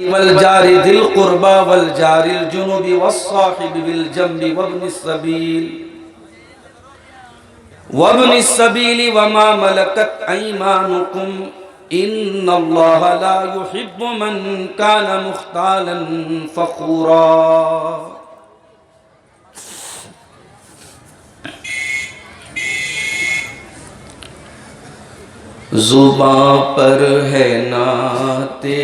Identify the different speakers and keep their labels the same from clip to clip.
Speaker 1: वल जारि दिल कुर्बा वल जारिल जुनुबी वस्साहिबि बिल जंबि वब्निस सबीली वमा मलकत ऐमानुकुम इन्नल्लाह ला युहिब्बु मन कान मुख्तालन फखूरा। जुबां पर है नाते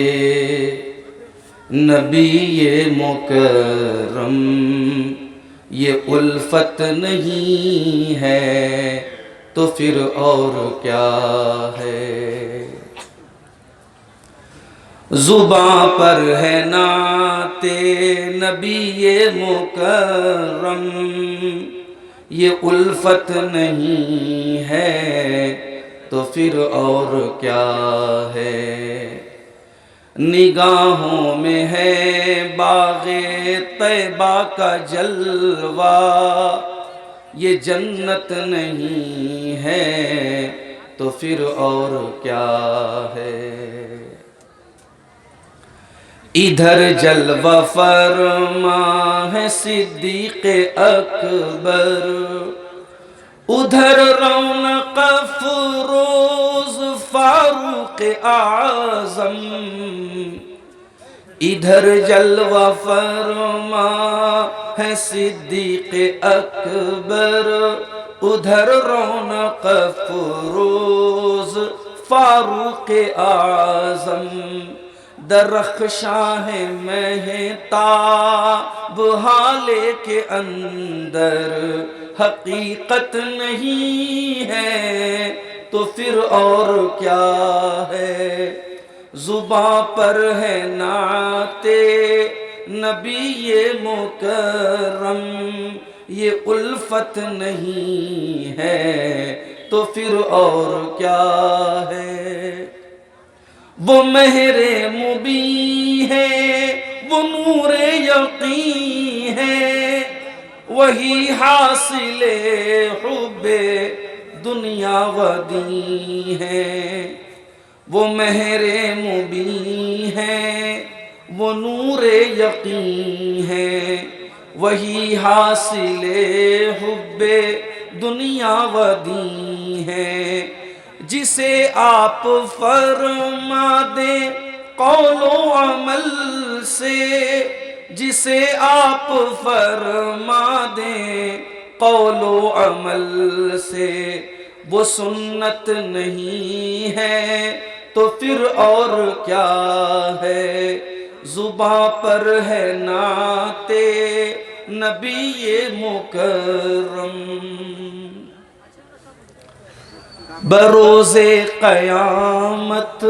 Speaker 1: नबी ये मुकर्रम, ये उल्फत नहीं है तो फिर और क्या है। जुबां पर है नाते नबी ये मुकर्रम, ये उल्फत नहीं है तो फिर और क्या है। निगाहों में है बाग़े तैबा का जलवा, ये जन्नत नहीं है तो फिर और क्या है। इधर जलवा फरमा है सिद्दीक़ अकबर, उधर रौनक फ़रोज़ फारूक आज़म। इधर जलवा फरमा है सिद्दीक़ अकबर, उधर रौनक फ़रोज़ फारूक आज़म। दरख्शां है महताब हाले के अंदर, हकीकत नहीं है तो फिर और क्या है। जुबां पर है नाते नबी ये मुकर्रम, ये उल्फत नहीं है तो फिर और क्या है। वो महरे मुबी है, वो नूरे यकीन है, वही हासिले हुब्बे दुनिया व दीन है। वो महरे मुबी है, वो नूरे यकीन है, वही हासिले हुब्बे दुनिया व दीन है। जिसे आप फरमा दे कौलो अमल से, जिसे आप फरमा दें कौलो अमल से, वो सुन्नत नहीं है तो फिर और क्या है। जुबां पर है नाते नबी ये मुकर्रम, बरोज़े क़यामत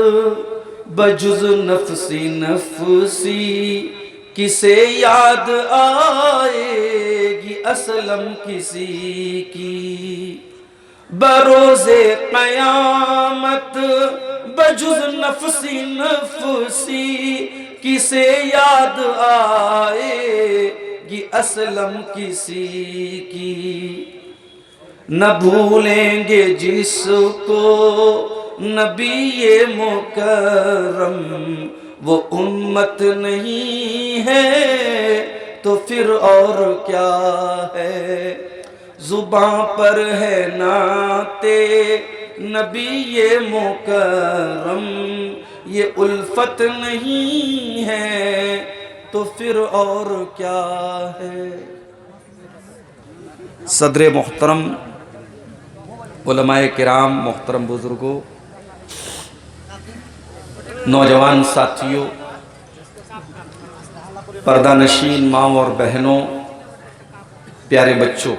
Speaker 1: बजुज़ नफ़सी नफ़सी किसे याद आएगी असलम किसी की। बरोज़े क़यामत बजुज़ नफ़सी नफ़सी किसे याद आएगी असलम किसी की। न भूलेंगे जिसको नबी ये मुकर्रम, वो उम्मत नहीं है तो फिर और क्या है। जुबां पर है नाते नबी ये मुकर्रम, ये उल्फत नहीं है तो फिर और क्या है। सदर मोहतरम, उलमाए किराम, मोहतरम बुजुर्गों, नौजवान साथियों, पर्दा नशीन माँ और बहनों, प्यारे बच्चों,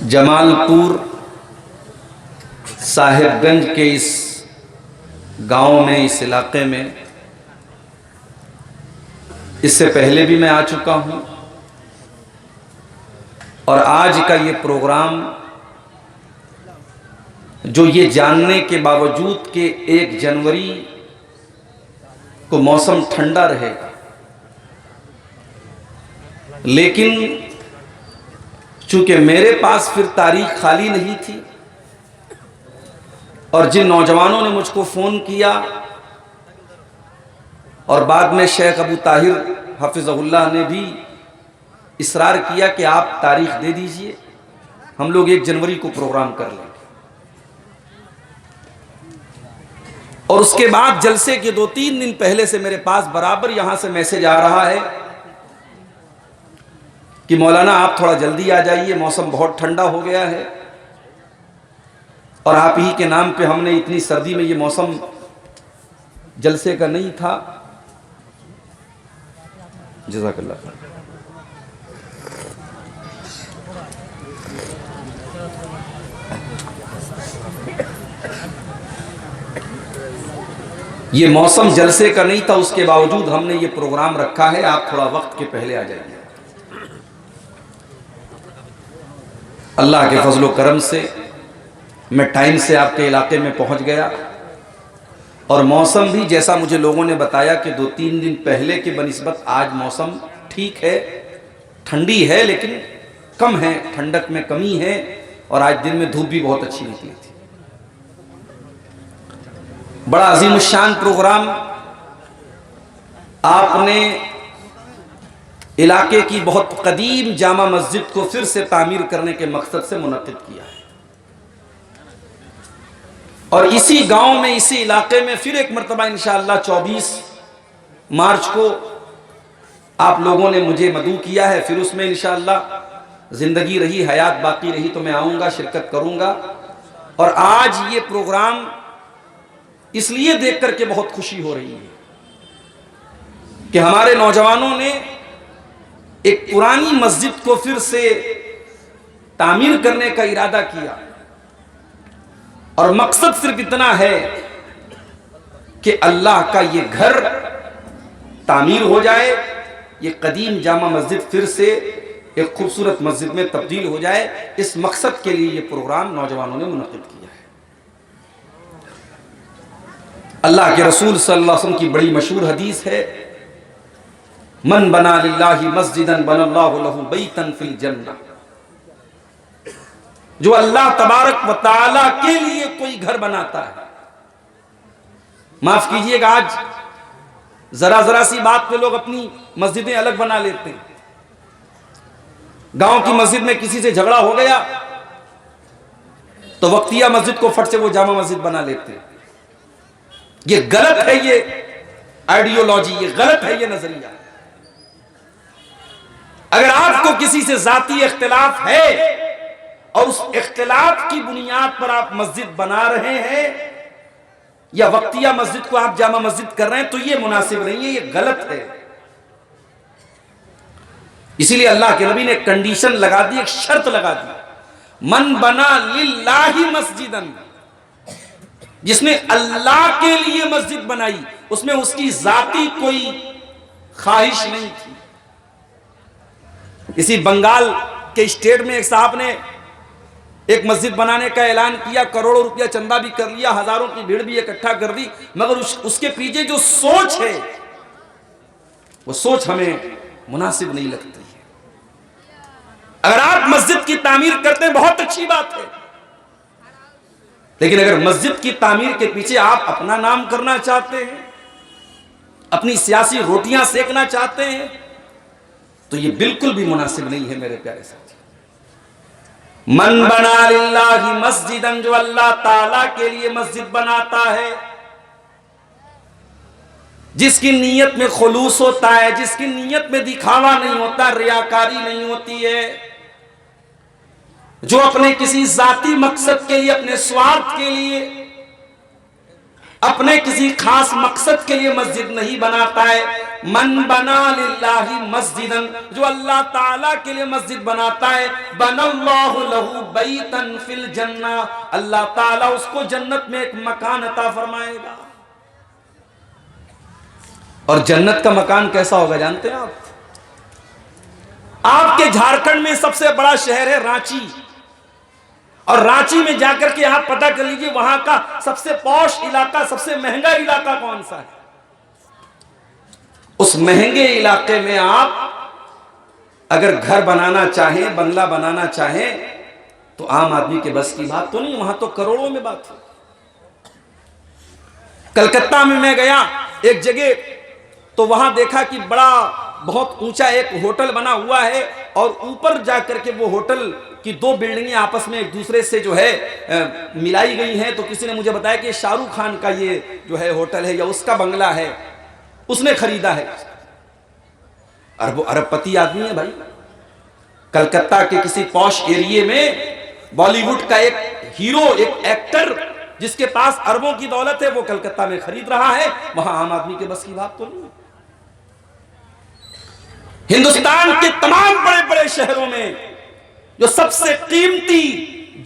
Speaker 1: जमालपुर साहिबगंज के इस गांव में, इस इलाके में इससे पहले भी मैं आ चुका हूं और आज का ये प्रोग्राम, जो ये जानने के बावजूद कि 1 जनवरी को मौसम ठंडा रहेगा, लेकिन चूंकि मेरे पास फिर तारीख खाली नहीं थी और जिन नौजवानों ने मुझको फ़ोन किया और बाद में शेख अबू ताहिर हफिज़हुल्लाह ने भी इसरार किया कि आप तारीख दे दीजिए, हम लोग 1 जनवरी को प्रोग्राम कर लेंगे। और उसके बाद जलसे के 2-3 दिन पहले से मेरे पास बराबर यहां से मैसेज आ रहा है कि मौलाना आप थोड़ा जल्दी आ जाइए, मौसम बहुत ठंडा हो गया है और आप ही के नाम पे हमने इतनी सर्दी में, ये मौसम जलसे का नहीं था। जज़ाकल्लाह। ये मौसम जलसे का नहीं था, उसके बावजूद हमने ये प्रोग्राम रखा है, आप थोड़ा वक्त के पहले आ जाइए। अल्लाह के फजलो करम से मैं टाइम से आपके इलाके में पहुंच गया और मौसम भी जैसा मुझे लोगों ने बताया कि 2-3 दिन पहले के बनिस्बत आज मौसम ठीक है, ठंडी है लेकिन कम है, ठंडक में कमी है और आज दिन में धूप भी बहुत अच्छी निकली थी। बड़ा अजीमुशान प्रोग्राम आपने इलाके की बहुत कदीम जामा मस्जिद को फिर से तामीर करने के मकसद से मुनक्किद किया है और इसी गांव में, इसी इलाके में फिर एक मरतबा इंशाअल्लाह 24 मार्च को आप लोगों ने मुझे मदऊ किया है। फिर उसमें इंशाअल्लाह जिंदगी रही, हयात बाकी रही तो मैं आऊँगा, शिरकत करूँगा। और आज ये प्रोग्राम इसलिए देख करके बहुत खुशी हो रही है कि हमारे नौजवानों ने एक पुरानी मस्जिद को फिर से तामीर करने का इरादा किया और मकसद सिर्फ इतना है कि अल्लाह का ये घर तामीर हो जाए, ये कदीम जामा मस्जिद फिर से एक खूबसूरत मस्जिद में तब्दील हो जाए। इस मकसद के लिए ये प्रोग्राम नौजवानों ने मुनक्किद किया है। अल्लाह के रसूल सल्लल्लाहु अलैहि वसल्लम की बड़ी मशहूर हदीस है, मन बना लिल्लाहि मस्जिदन बनल्लाहु लहू बैतन फिल जन्नह। जो अल्लाह तबारक व तआला के लिए कोई घर बनाता है, माफ कीजिएगा आज जरा जरा सी बात पे लोग अपनी मस्जिदें अलग बना लेते हैं। गांव की मस्जिद में किसी से झगड़ा हो गया तो वक्तिया मस्जिद को फट से वो जामा मस्जिद बना लेते हैं। ये गलत है, ये आइडियोलॉजी, ये गलत है, ये नजरिया। अगर आपको किसी से जाती इख्तिलाफ है और उस इख्तिलाफ की बुनियाद पर आप मस्जिद बना रहे हैं या वक्तिया मस्जिद को आप जामा मस्जिद कर रहे हैं तो ये मुनासिब नहीं है, ये गलत है। इसीलिए अल्लाह के नबी ने कंडीशन लगा दी, एक शर्त लगा दी, मन बना लिल्लाहि मस्जिदन। जिसने अल्लाह के लिए मस्जिद बनाई उसमें उसकी जाती कोई ख्वाहिश नहीं थी। इसी बंगाल के स्टेट में एक साहब ने एक मस्जिद बनाने का ऐलान किया, करोड़ों रुपया चंदा भी कर लिया, हजारों की भीड़ भी इकट्ठा कर दी, मगर उसके पीछे जो सोच है वो सोच हमें मुनासिब नहीं लगती है। अगर आप मस्जिद की तामीर करते हैं बहुत अच्छी बात है, लेकिन अगर मस्जिद की तामीर के पीछे आप अपना नाम करना चाहते हैं, अपनी सियासी रोटियां सेकना चाहते हैं तो ये बिल्कुल भी मुनासिब नहीं है मेरे प्यारे साथी। मन बना लिल्लाहि मस्जिदन, जो अल्लाह ताला के लिए मस्जिद बनाता है, जिसकी नीयत में खुलूस होता है, जिसकी नीयत में दिखावा नहीं होता, रियाकारी नहीं होती है, जो अपने किसी जाती मकसद के लिए, अपने स्वार्थ के लिए, अपने किसी खास मकसद के लिए मस्जिद नहीं बनाता है। मन बना लिल्लाहि मस्जिदन, जो अल्लाह ताला के लिए मस्जिद बनाता है, बनल्लाहु लहू बैतन फिल जन्नह, अल्लाह ताला उसको जन्नत में एक मकान अता फरमाएगा। और जन्नत का मकान कैसा होगा जानते हैं आप? आपके झारखंड में सबसे बड़ा शहर है रांची, और रांची में जाकर के आप पता कर लीजिए वहां का सबसे पॉश इलाका, सबसे महंगा इलाका कौन सा है। उस महंगे इलाके में आप अगर घर बनाना चाहें, बंगला बनाना चाहें तो आम आदमी के बस की बात तो नहीं, वहां तो करोड़ों में बात है। कलकत्ता में मैं गया एक जगह, तो वहां देखा कि बड़ा बहुत ऊंचा एक होटल बना हुआ है और ऊपर जाकर के वो होटल की दो बिल्डिंगें आपस में एक दूसरे से जो है मिलाई गई हैं। तो किसी ने मुझे बताया कि शाहरुख खान का ये जो है होटल है या उसका बंगला है, उसने खरीदा है। अरबपति आदमी है भाई। कलकत्ता के किसी पॉश एरिया में बॉलीवुड का एक हीरो, एक एक्टर जिसके पास अरबों की दौलत है, वो कलकत्ता में खरीद रहा है। वहां आम आदमी के बस की बात तो नहीं। हिंदुस्तान के तमाम बड़े बड़े शहरों में जो सबसे कीमती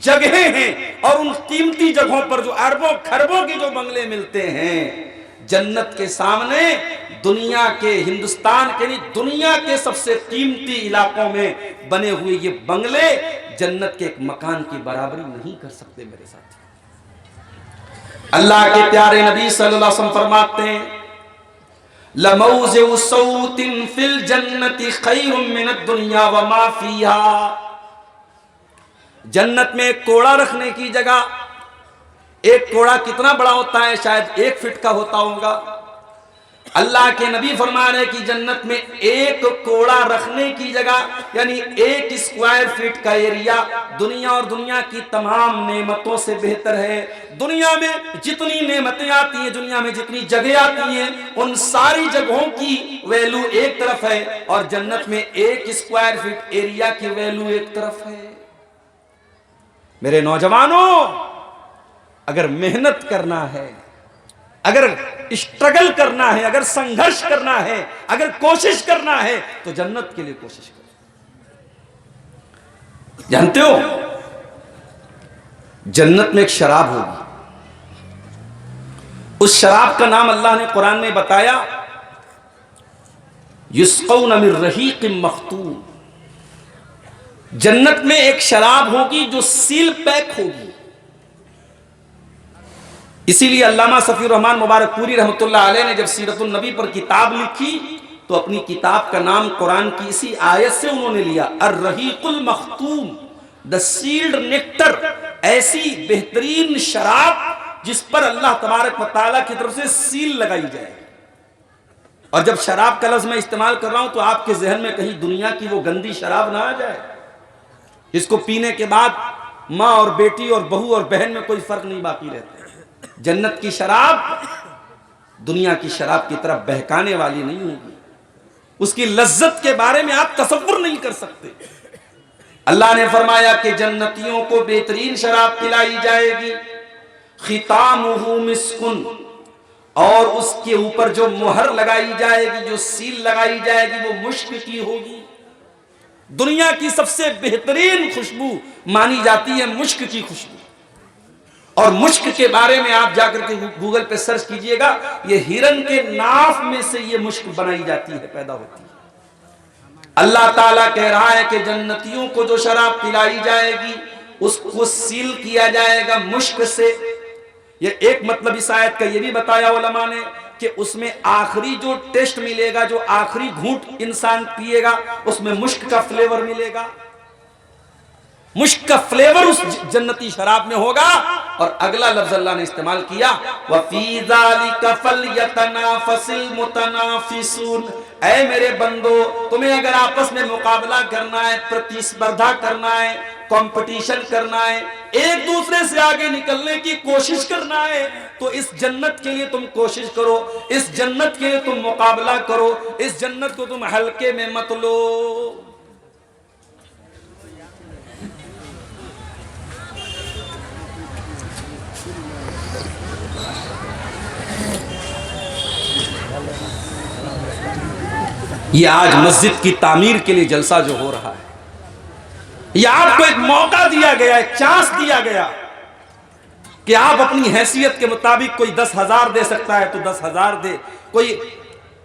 Speaker 1: जगहें हैं और उन कीमती जगहों पर जो अरबों खरबों के जो बंगले मिलते हैं, जन्नत के सामने दुनिया के, हिंदुस्तान के नहीं, दुनिया के सबसे कीमती इलाकों में बने हुए ये बंगले जन्नत के एक मकान की बराबरी नहीं कर सकते मेरे साथी। अल्लाह के प्यारे नबी सल्लल्लाहु अलैहि वसल्लम फरमाते हैं, लमौज़िउ सौतिन फिल जन्नति खैरुम मिनद दुनिया व मा फीहा। जन्नत में एक कोड़ा रखने की जगह, एक कोड़ा कितना बड़ा होता है? शायद 1 फीट का होता होगा। अल्लाह के नबी फरमा रहे कि जन्नत में एक कोड़ा रखने की जगह, यानी 1 स्क्वायर फीट का एरिया दुनिया और दुनिया की तमाम नेमतों से बेहतर है। दुनिया में जितनी नेमतें आती हैं, दुनिया में जितनी जगह आती हैं, उन सारी जगहों की वैल्यू एक तरफ है और जन्नत में 1 स्क्वायर फीट एरिया की वैल्यू एक तरफ है। मेरे नौजवानों, अगर मेहनत करना है, अगर स्ट्रगल करना है, अगर संघर्ष करना है, अगर कोशिश करना है, तो जन्नत के लिए कोशिश करो। जानते हो, जन्नत में एक शराब होगी, उस शराब का नाम अल्लाह ने कुरान में बताया, युस्क़ौन मिन रहीक़िम मख़्तूम। जन्नत में एक शराब होगी जो सील पैक होगी। इसीलिए अल्लामा सफीउर रहमान मुबारकपुरी रहमतुल्लाह अलैह ने जब सीरतुन नबी पर किताब लिखी तो अपनी किताब का नाम कुरान की इसी आयत से उन्होंने लिया, अर्रहीकुल मख्तूम, द सील्ड नेक्टर। ऐसी बेहतरीन शराब जिस पर अल्लाह तबारक व तआला की तरफ से सील लगाई जाए। और जब शराब का लफ्ज़ मैं इस्तेमाल कर रहा हूं तो आपके जहन में कहीं दुनिया की वो गंदी शराब ना आ जाए, इसको पीने के बाद माँ और बेटी और बहू और बहन में कोई फर्क नहीं बाकी रहता। जन्नत की शराब दुनिया की शराब की तरफ बहकाने वाली नहीं होगी। उसकी लज्जत के बारे में आप तसव्वुर नहीं कर सकते। अल्लाह ने फरमाया कि जन्नतियों को बेहतरीन शराब पिलाई जाएगी, खितामुहु मिस्कुन, और उसके ऊपर जो मुहर लगाई जाएगी, जो सील लगाई जाएगी, वो मुश्क की होगी। दुनिया की सबसे बेहतरीन खुशबू मानी जाती है मुश्क की खुशबू। और मुश्क के बारे में आप जाकर के गूगल पे सर्च कीजिएगा, ये हिरन के नाफ में से ये मुश्क बनाई जाती है, पैदा होती है। अल्लाह ताला कह रहा है कि जन्नतियों को जो शराब पिलाई जाएगी उसको सील किया जाएगा मुश्क से। ये एक मतलब इस आयत का ये भी बताया उलमा ने कि उसमें आखिरी जो टेस्ट मिलेगा, जो आखिरी घूंट इंसान पिएगा, उसमें मुश्क का फ्लेवर मिलेगा। मुश्क का फ्लेवर उस जन्नती शराब में होगा। और अगला लफ्ज अल्लाह ने इस्तेमाल किया, वफ़ी ज़ालिका फ़ल्यतनाफ़सिल मुतनाफ़िसून। ऐ मेरे बंदो, तुम्हें अगर आपस में मुकाबला करना है, प्रतिस्पर्धा करना है, कंपटीशन करना है, एक दूसरे से आगे निकलने की कोशिश करना है, तो इस जन्नत के लिए तुम कोशिश करो, इस जन्नत के लिए तुम मुकाबला करो, इस जन्नत को तुम हल्के में मत लो। ये आज मस्जिद की तामीर के लिए जलसा जो हो रहा है, ये आपको एक मौका दिया गया, एक चांस दिया गया कि आप अपनी हैसियत के मुताबिक, कोई 10,000 दे सकता है तो 10,000 दे, कोई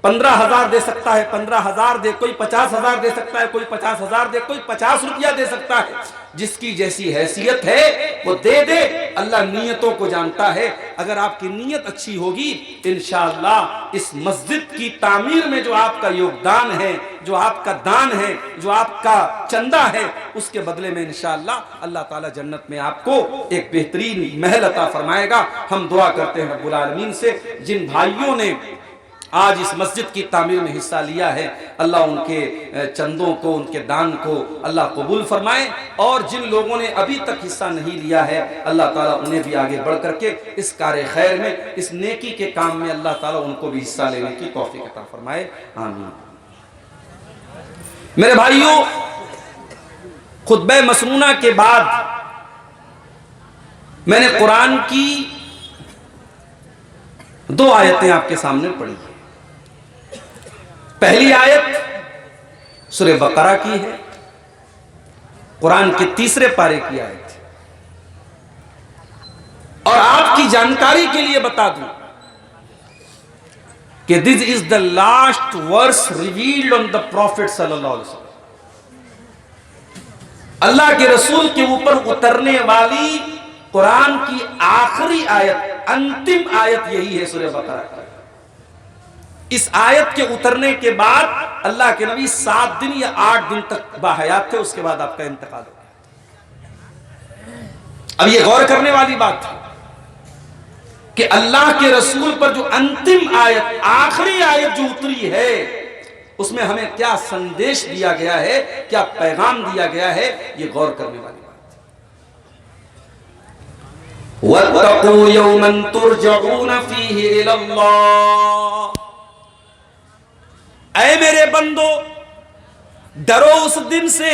Speaker 1: 15,000 दे सकता है 15,000 दे, कोई 50,000 दे सकता है, कोई 50,000 दे, कोई 50 रुपया दे सकता है। जिसकी जैसी हैसियत है वो दे दे। अल्लाह नीयतों को जानता है। अगर आपकी नीयत अच्छी होगी, इंशाअल्लाह इस मस्जिद की तामीर में जो आपका योगदान है जो आपका दान है, जो आपका चंदा है, उसके बदले में इंशाअल्लाह अल्लाह ताला जन्नत में आपको एक बेहतरीन महल अता फरमाएगा। हम दुआ करते हैं रब्बुल आलमीन से, जिन भाइयों ने आज इस मस्जिद की तामीर में हिस्सा लिया है, अल्लाह उनके चंदों को, उनके दान को अल्लाह कबूल फरमाए, और जिन लोगों ने अभी तक हिस्सा नहीं लिया है अल्लाह ताला उन्हें भी आगे बढ़ करके इस कार्य खैर में, इस नेकी के काम में अल्लाह ताला उनको भी हिस्सा लेने की तौफीक अता फरमाए, आमीन। मेरे भाइयों, खुतबे मसनूना के बाद मैंने कुरान की 2 आयतें आपके सामने पढ़ी। पहली आयत सूरह बकरा की है, कुरान के 3 पारे की आयत। और आपकी जानकारी के लिए बता दूं कि this is the last verse revealed on the prophet सल्लल्लाहु अलैहि वसल्लम। अल्लाह के रसूल के ऊपर उतरने वाली कुरान की आखिरी आयत, अंतिम आयत यही है सूरह बकरा की। इस आयत के उतरने के बाद अल्लाह के नबी 7 दिन या 8 दिन तक बाहयात थे, उसके बाद आपका इंतकाल हो गया। अब ये गौर करने वाली बात है कि अल्लाह के रसूल पर जो अंतिम आयत, आखिरी आयत जो उतरी है, उसमें हमें क्या संदेश दिया गया है, क्या पैगाम दिया गया है, ये गौर करने वाली बात है। वत्तक़ू यौमन तुरजऊन फीहि इलल्लाह, ऐ मेरे बंदो, डरो उस दिन से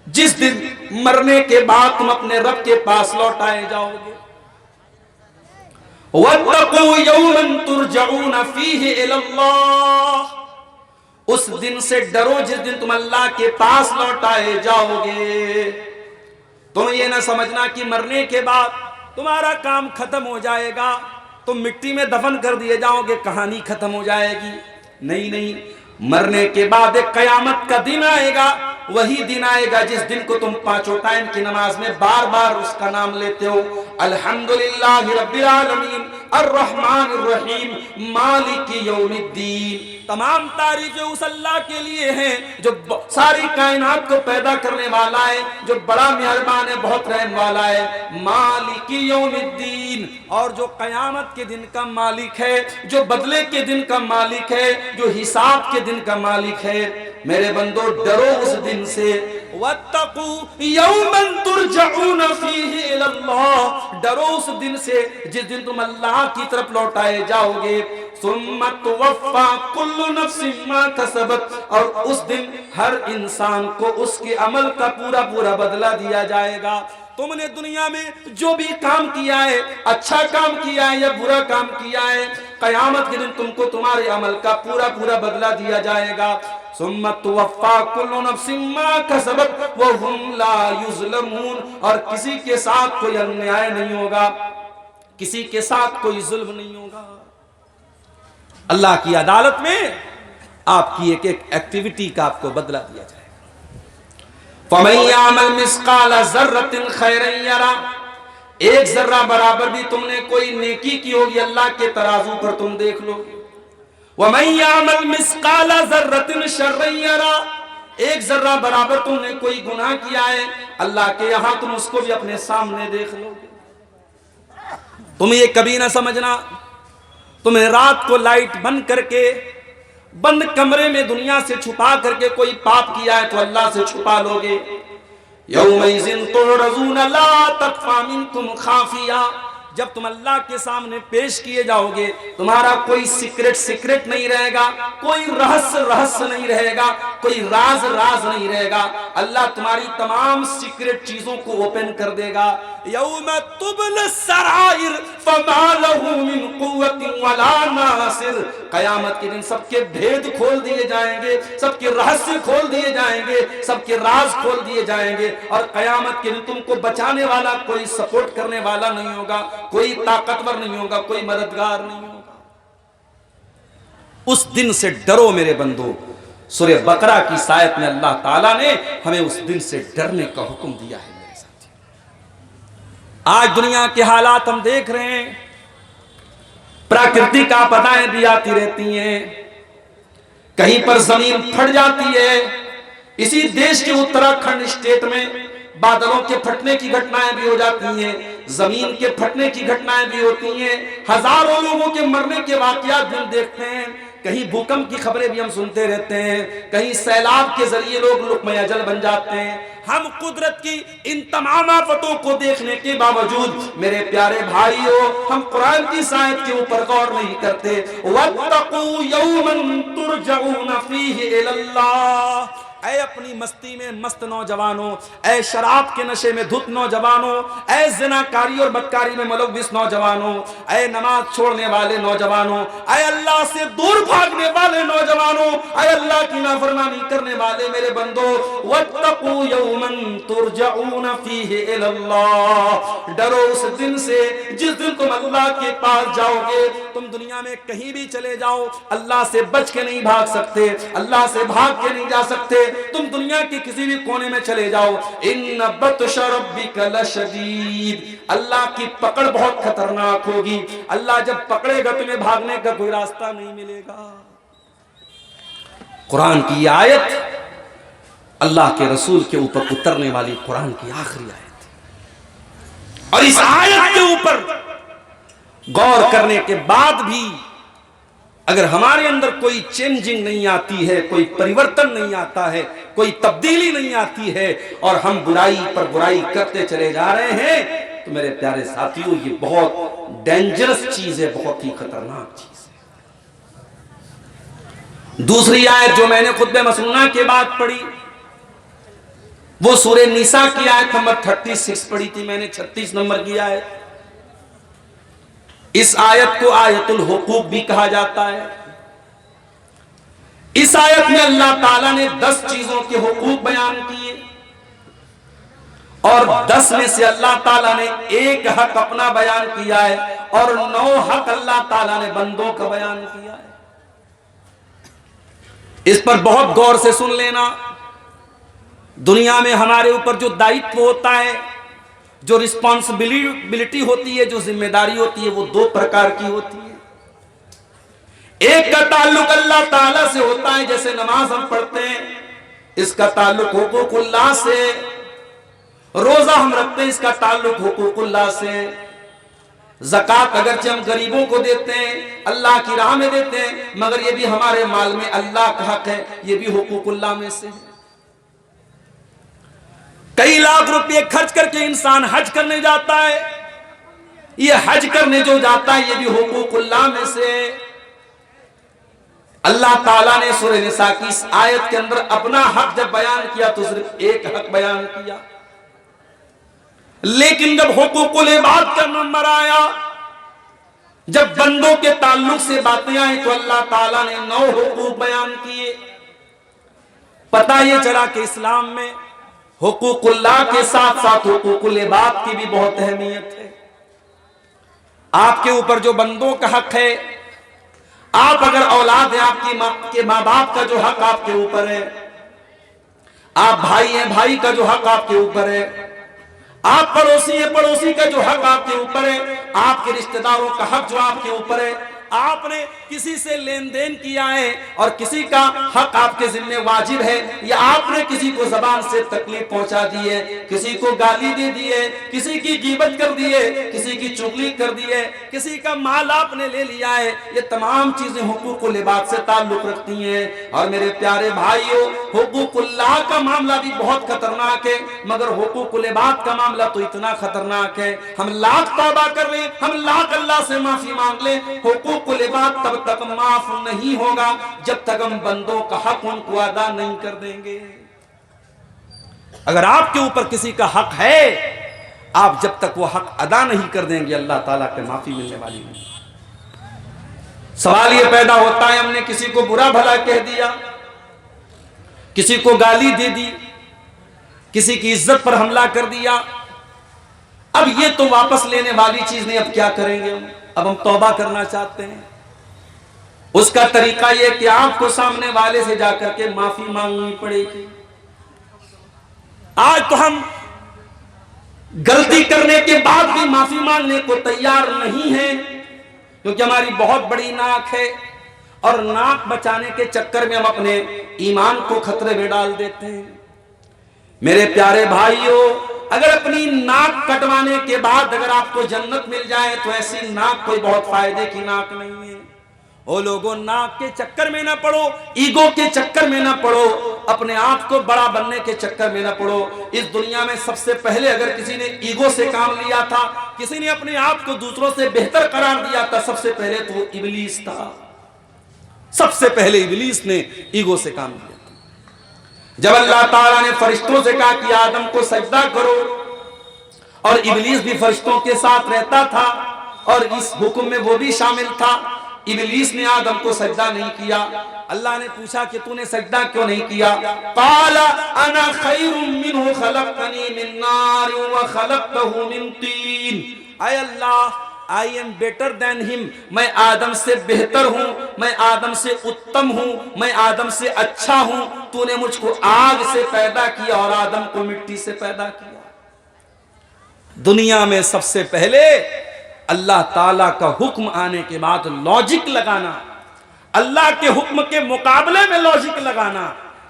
Speaker 1: जिस दिन मरने के बाद तुम अपने रब के पास लौटाए जाओगे। वत्तक़ू यौमन तुरजऊन फीहि इलल्लाह, उस दिन से डरो जिस दिन तुम अल्लाह के पास लौटाए जाओगे। तुम ये ना समझना कि मरने के बाद तुम्हारा काम खत्म हो जाएगा, तुम मिट्टी में दफन कर दिए जाओगे, कहानी खत्म हो जाएगी। नहीं नहीं, मरने के बाद एक कयामत का दिन आएगा, वही दिन आएगा जिस दिन को तुम 5 टाइम की नमाज में बार बार उसका नाम लेते हो, अल्हम्दुलिल्लाहि रब्बिल आलमीन अर्रहमानिर रहीम मालिकी यौमिद्दीन। तमाम तारीफें उस अल्लाह के लिए हैं जो सारी कायनात को पैदा करने वाला है, जो बड़ा मेहरबान है, बहुत रहम वाला है, मालिकी यौमिद्दीन, और जो कयामत के दिन का मालिक है, जो बदले के दिन का मालिक है, जो हिसाब के दिन का मालिक है। मेरे बंदो, डरो उस दिन से। वत्तक़ू यौमन तुरजऊन फीहि इलल्लाह, डरो उस दिन से जिस दिन तुम अल्लाह की तरफ लौटाए जाओगे। सुम्मा तुवफ़्फ़ा कुल्लु नफ्सिन मा कसबत, और उस दिन हर इंसान को उसके अमल का पूरा पूरा बदला दिया जाएगा। तुमने दुनिया में जो भी काम किया है, अच्छा काम किया है या बुरा काम किया है, कयामत के दिन तुमको तुम्हारे अमल का पूरा पूरा बदला दिया जाएगा। सुम्मा तुवफ़्फ़ा कुल्लु नफ्सिन मा कसबत व हुम ला युज़लमून, और किसी के साथ कोई अन्याय नहीं होगा, किसी के साथ कोई जुल्म नहीं होगा। अल्लाह की अदालत में आपकी एक एक एक्टिविटी का आपको बदला दिया जाएगा। फमन यअमल मिस्काल ज़र्रतिन खैरन यरा, एक जर्रा बराबर भी तुमने कोई नेकी की होगी, अल्लाह के तराजू पर तुम देख लोगे। वमन यअमल मिस्काल ज़र्रतिन शर्रन यरा, एक जर्रा बराबर तुमने कोई गुनाह किया है, अल्लाह के यहां तुम उसको भी अपने सामने देख लोगे। तुम ये कभी ना समझना तुम्हें रात को लाइट बंद करके बंद कमरे में दुनिया से छुपा करके कोई पाप किया है तो अल्लाह से छुपा लोगे। यौमइज़िन तुरज़ून ला तख़फ़ा मिनकुम ख़ाफ़िया, जब तुम अल्लाह के सामने पेश किए जाओगे, तुम्हारा कोई सीक्रेट नहीं रहेगा, कोई रहस्य नहीं रहेगा, कोई राज नहीं रहेगा। अल्लाह तुम्हारी तमाम सीक्रेट चीजों को ओपन कर देगा। यौम तुबल सराइर फमा लहू मिन कुव्वतिन वला नासिर, कयामत के दिन सबके भेद खोल दिए जाएंगे, सबके रहस्य खोल दिए जाएंगे, सबके राज खोल दिए जाएंगे, और कयामत के दिन तुमको बचाने वाला, कोई सपोर्ट करने वाला नहीं होगा, कोई ताकतवर नहीं होगा, कोई मददगार नहीं होगा। उस दिन से डरो मेरे बंदो। सूरह बकरा की आयत में अल्लाह ताला ने हमें उस दिन से डरने का हुक्म दिया है। मेरे साथी, आज दुनिया के हालात हम देख रहे हैं, प्राकृतिक आपदाएं भी आती रहती हैं, कहीं पर जमीन फट जाती है। इसी देश के उत्तराखंड स्टेट में बादलों के फटने की घटनाएं भी हो जाती हैं, जमीन के फटने की घटनाएं भी होती हैं, हजारों लोगों के मरने के वाकयात भी हम देखते हैं, कहीं भूकंप की खबरें भी हम सुनते रहते हैं, कहीं सैलाब के जरिए लोग लुक़्मा अजल बन जाते हैं। हम कुदरत की इन तमाम आफतों को देखने के बावजूद मेरे प्यारे भाइयों, हम कुरान की आयत के ऊपर गौर नहीं करते। वत्तकू यौमन तुरजऊन फीहि इलल्लाह। ऐ अपनी मस्ती में मस्त नौजवानों, ऐ शराब के नशे में धुत नौजवानों, ऐ ज़िनाकारी और बदकारी में मुलव्विस नौजवानों, ऐ नमाज छोड़ने वाले नौजवानों, ऐ अल्लाह से दूर भागने वाले नौजवानों, ऐ अल्लाह की नाफरमानी करने वाले मेरे बंदो, वत्तकू यौमन तुरजऊन फीहि इलल्लाह। डरो उस दिन से जिस दिन तुम अल्लाह के पास जाओगे। तुम दुनिया में कहीं भी चले जाओ, अल्लाह से बच के नहीं भाग सकते, अल्लाह से भाग के नहीं जा सकते। तुम दुनिया के किसी भी कोने में चले जाओ, इन्न बत्श रब्बिका लशदीद। अल्लाह की पकड़ बहुत खतरनाक होगी। अल्लाह जब पकड़ेगा तुम्हें भागने का कोई रास्ता नहीं मिलेगा। कुरान की आयत अल्लाह के रसूल के ऊपर उतरने वाली कुरान की आखिरी आयत, और इस आयत के ऊपर गौर करने के बाद भी अगर हमारे अंदर कोई चेंजिंग नहीं आती है, कोई परिवर्तन नहीं आता है, कोई तब्दीली नहीं आती है, और हम बुराई पर बुराई करते चले जा रहे हैं, तो मेरे प्यारे साथियों ये बहुत डेंजरस चीज है, बहुत ही खतरनाक चीज है। दूसरी आयत जो मैंने खुतबे मसनूना के बाद पढ़ी वो सूरह निसा की आयत नंबर 36 पढ़ी थी मैंने, 36 नंबर की आयत। इस आयत को आयतुल हुकूक भी कहा जाता है। इस आयत में अल्लाह ताला ने 10 चीजों के हुकूक बयान किए, और 10 में से अल्लाह ताला ने एक हक अपना बयान किया है, और 9 हक अल्लाह ताला ने बंदों का बयान किया है। इस पर बहुत गौर से सुन लेना। दुनिया में हमारे ऊपर जो दायित्व होता है, जो रिस्पॉन्सिबिलिटी होती है, जो जिम्मेदारी होती है, वो 2 प्रकार की होती है। एक का ताल्लुक अल्लाह ताला से होता है, जैसे नमाज हम पढ़ते हैं, इसका ताल्लुक हुकूकुल्लाह से। रोजा हम रखते हैं, इसका ताल्लुक हुकूकुल्लाह से। ज़कात अगरचे हम गरीबों को देते हैं, अल्लाह की राह में देते हैं, मगर ये भी हमारे माल में अल्लाह का हक है, ये भी हुकूकुल्लाह में से है। कई लाख रुपए खर्च करके इंसान हज करने जाता है, ये हज करने जो जाता है ये भी हुकूकुल्लाह में से। अल्लाह ताला ने सूरह निसा की इस आयत के अंदर अपना हक जब बयान किया तो सिर्फ एक हक बयान किया, लेकिन जब हुकूकुल इबाद का नंबर आया, जब बंदों के ताल्लुक से बातें आई, तो अल्लाह ताला ने 9 हुकूक बयान किए। पता ये चला कि इस्लाम में हुकूकुल्लाह के साथ साथ हुकूकुल इबाद की भी बहुत अहमियत है। आपके ऊपर जो बंदों का हक है, आप अगर औलाद हैं, आपके माँ बाप का जो हक आपके ऊपर है, आप भाई हैं, भाई का जो हक आपके ऊपर है, आप पड़ोसी हैं, पड़ोसी का जो हक आपके ऊपर है, आपके रिश्तेदारों का हक जो आपके ऊपर है, आपने किसी से लेन देन किया है और किसी का हक आपके जिम्मे वाजिब है, या आपने किसी को जबान से तकलीफ पहुंचा दी है, किसी को गाली दे दी है, किसी की गीबत कर दी है, किसी की चुगली कर दी है, किसी का माल आपने ले लिया है, ये तमाम चीजें हुकूकुल इबाद से ताल्लुक रखती हैं। और मेरे प्यारे भाइयों, हुकूकुल्लाह का मामला भी बहुत खतरनाक है, मगर हुकूकुल इबाद का मामला तो इतना खतरनाक है, हम लाख तौबा कर लें, हम लाख अल्लाह से माफी मांग लें, हुकूकुल इबाद तब तक माफ नहीं होगा जब तक हम बंदों का हक उनको अदा नहीं कर देंगे। अगर आपके ऊपर किसी का हक है, आप जब तक वो हक अदा नहीं कर देंगे, अल्लाह ताला के माफी मिलने वाली नहीं। सवाल ये पैदा होता है, हमने किसी को बुरा भला कह दिया, किसी को गाली दे दी, किसी की इज्जत पर हमला कर दिया, अब ये तो वापस लेने वाली चीज नहीं, अब क्या करेंगे हम? अब हम तौबा करना चाहते हैं। उसका तरीका यह कि आपको सामने वाले से जाकर के माफी मांगनी पड़ेगी। आज तो हम गलती करने के बाद भी माफी मांगने को तैयार नहीं हैं, क्योंकि हमारी बहुत बड़ी नाक है और नाक बचाने के चक्कर में हम अपने ईमान को खतरे में डाल देते हैं। मेरे प्यारे भाइयों, अगर अपनी नाक कटवाने के बाद अगर आपको जन्नत मिल जाए तो ऐसी नाक कोई बहुत फायदे की नाक नहीं है। ओ लोगों, नाक के चक्कर में ना पड़ो, ईगो के चक्कर में ना पड़ो, अपने आप को बड़ा बनने के चक्कर में ना पड़ो। इस दुनिया में सबसे पहले अगर किसी ने ईगो से काम लिया था, किसी ने अपने आप को दूसरों से बेहतर करार दिया था, सबसे पहले तो वो इब्लीस था। सबसे पहले इब्लीस ने ईगो से काम लिया। जब अल्लाह ताला ने फरिश्तों से कहा कि आदम को सजदा करो, और इब्लीस भी फरिश्तों के साथ रहता था और इस हुक्म में वो भी शामिल था, इब्लीस ने आदम को सजदा नहीं किया। अल्लाह ने पूछा कि तूने सजदा क्यों नहीं किया? काला अना खैरुम मिन्हु खलक़तनी मिन नार व खलक़तहु मिन तीन। ऐ Allah, I am better than him, मैं आदम से बेहतर हूं, मैं आदम से उत्तम हूं, मैं आदम से अच्छा हूं। तूने मुझको आग से पैदा किया और आदम को मिट्टी से पैदा किया। दुनिया में सबसे पहले अल्लाह ताला का हुक्म आने के बाद लॉजिक लगाना, अल्लाह के हुक्म के मुकाबले में लॉजिक लगाना,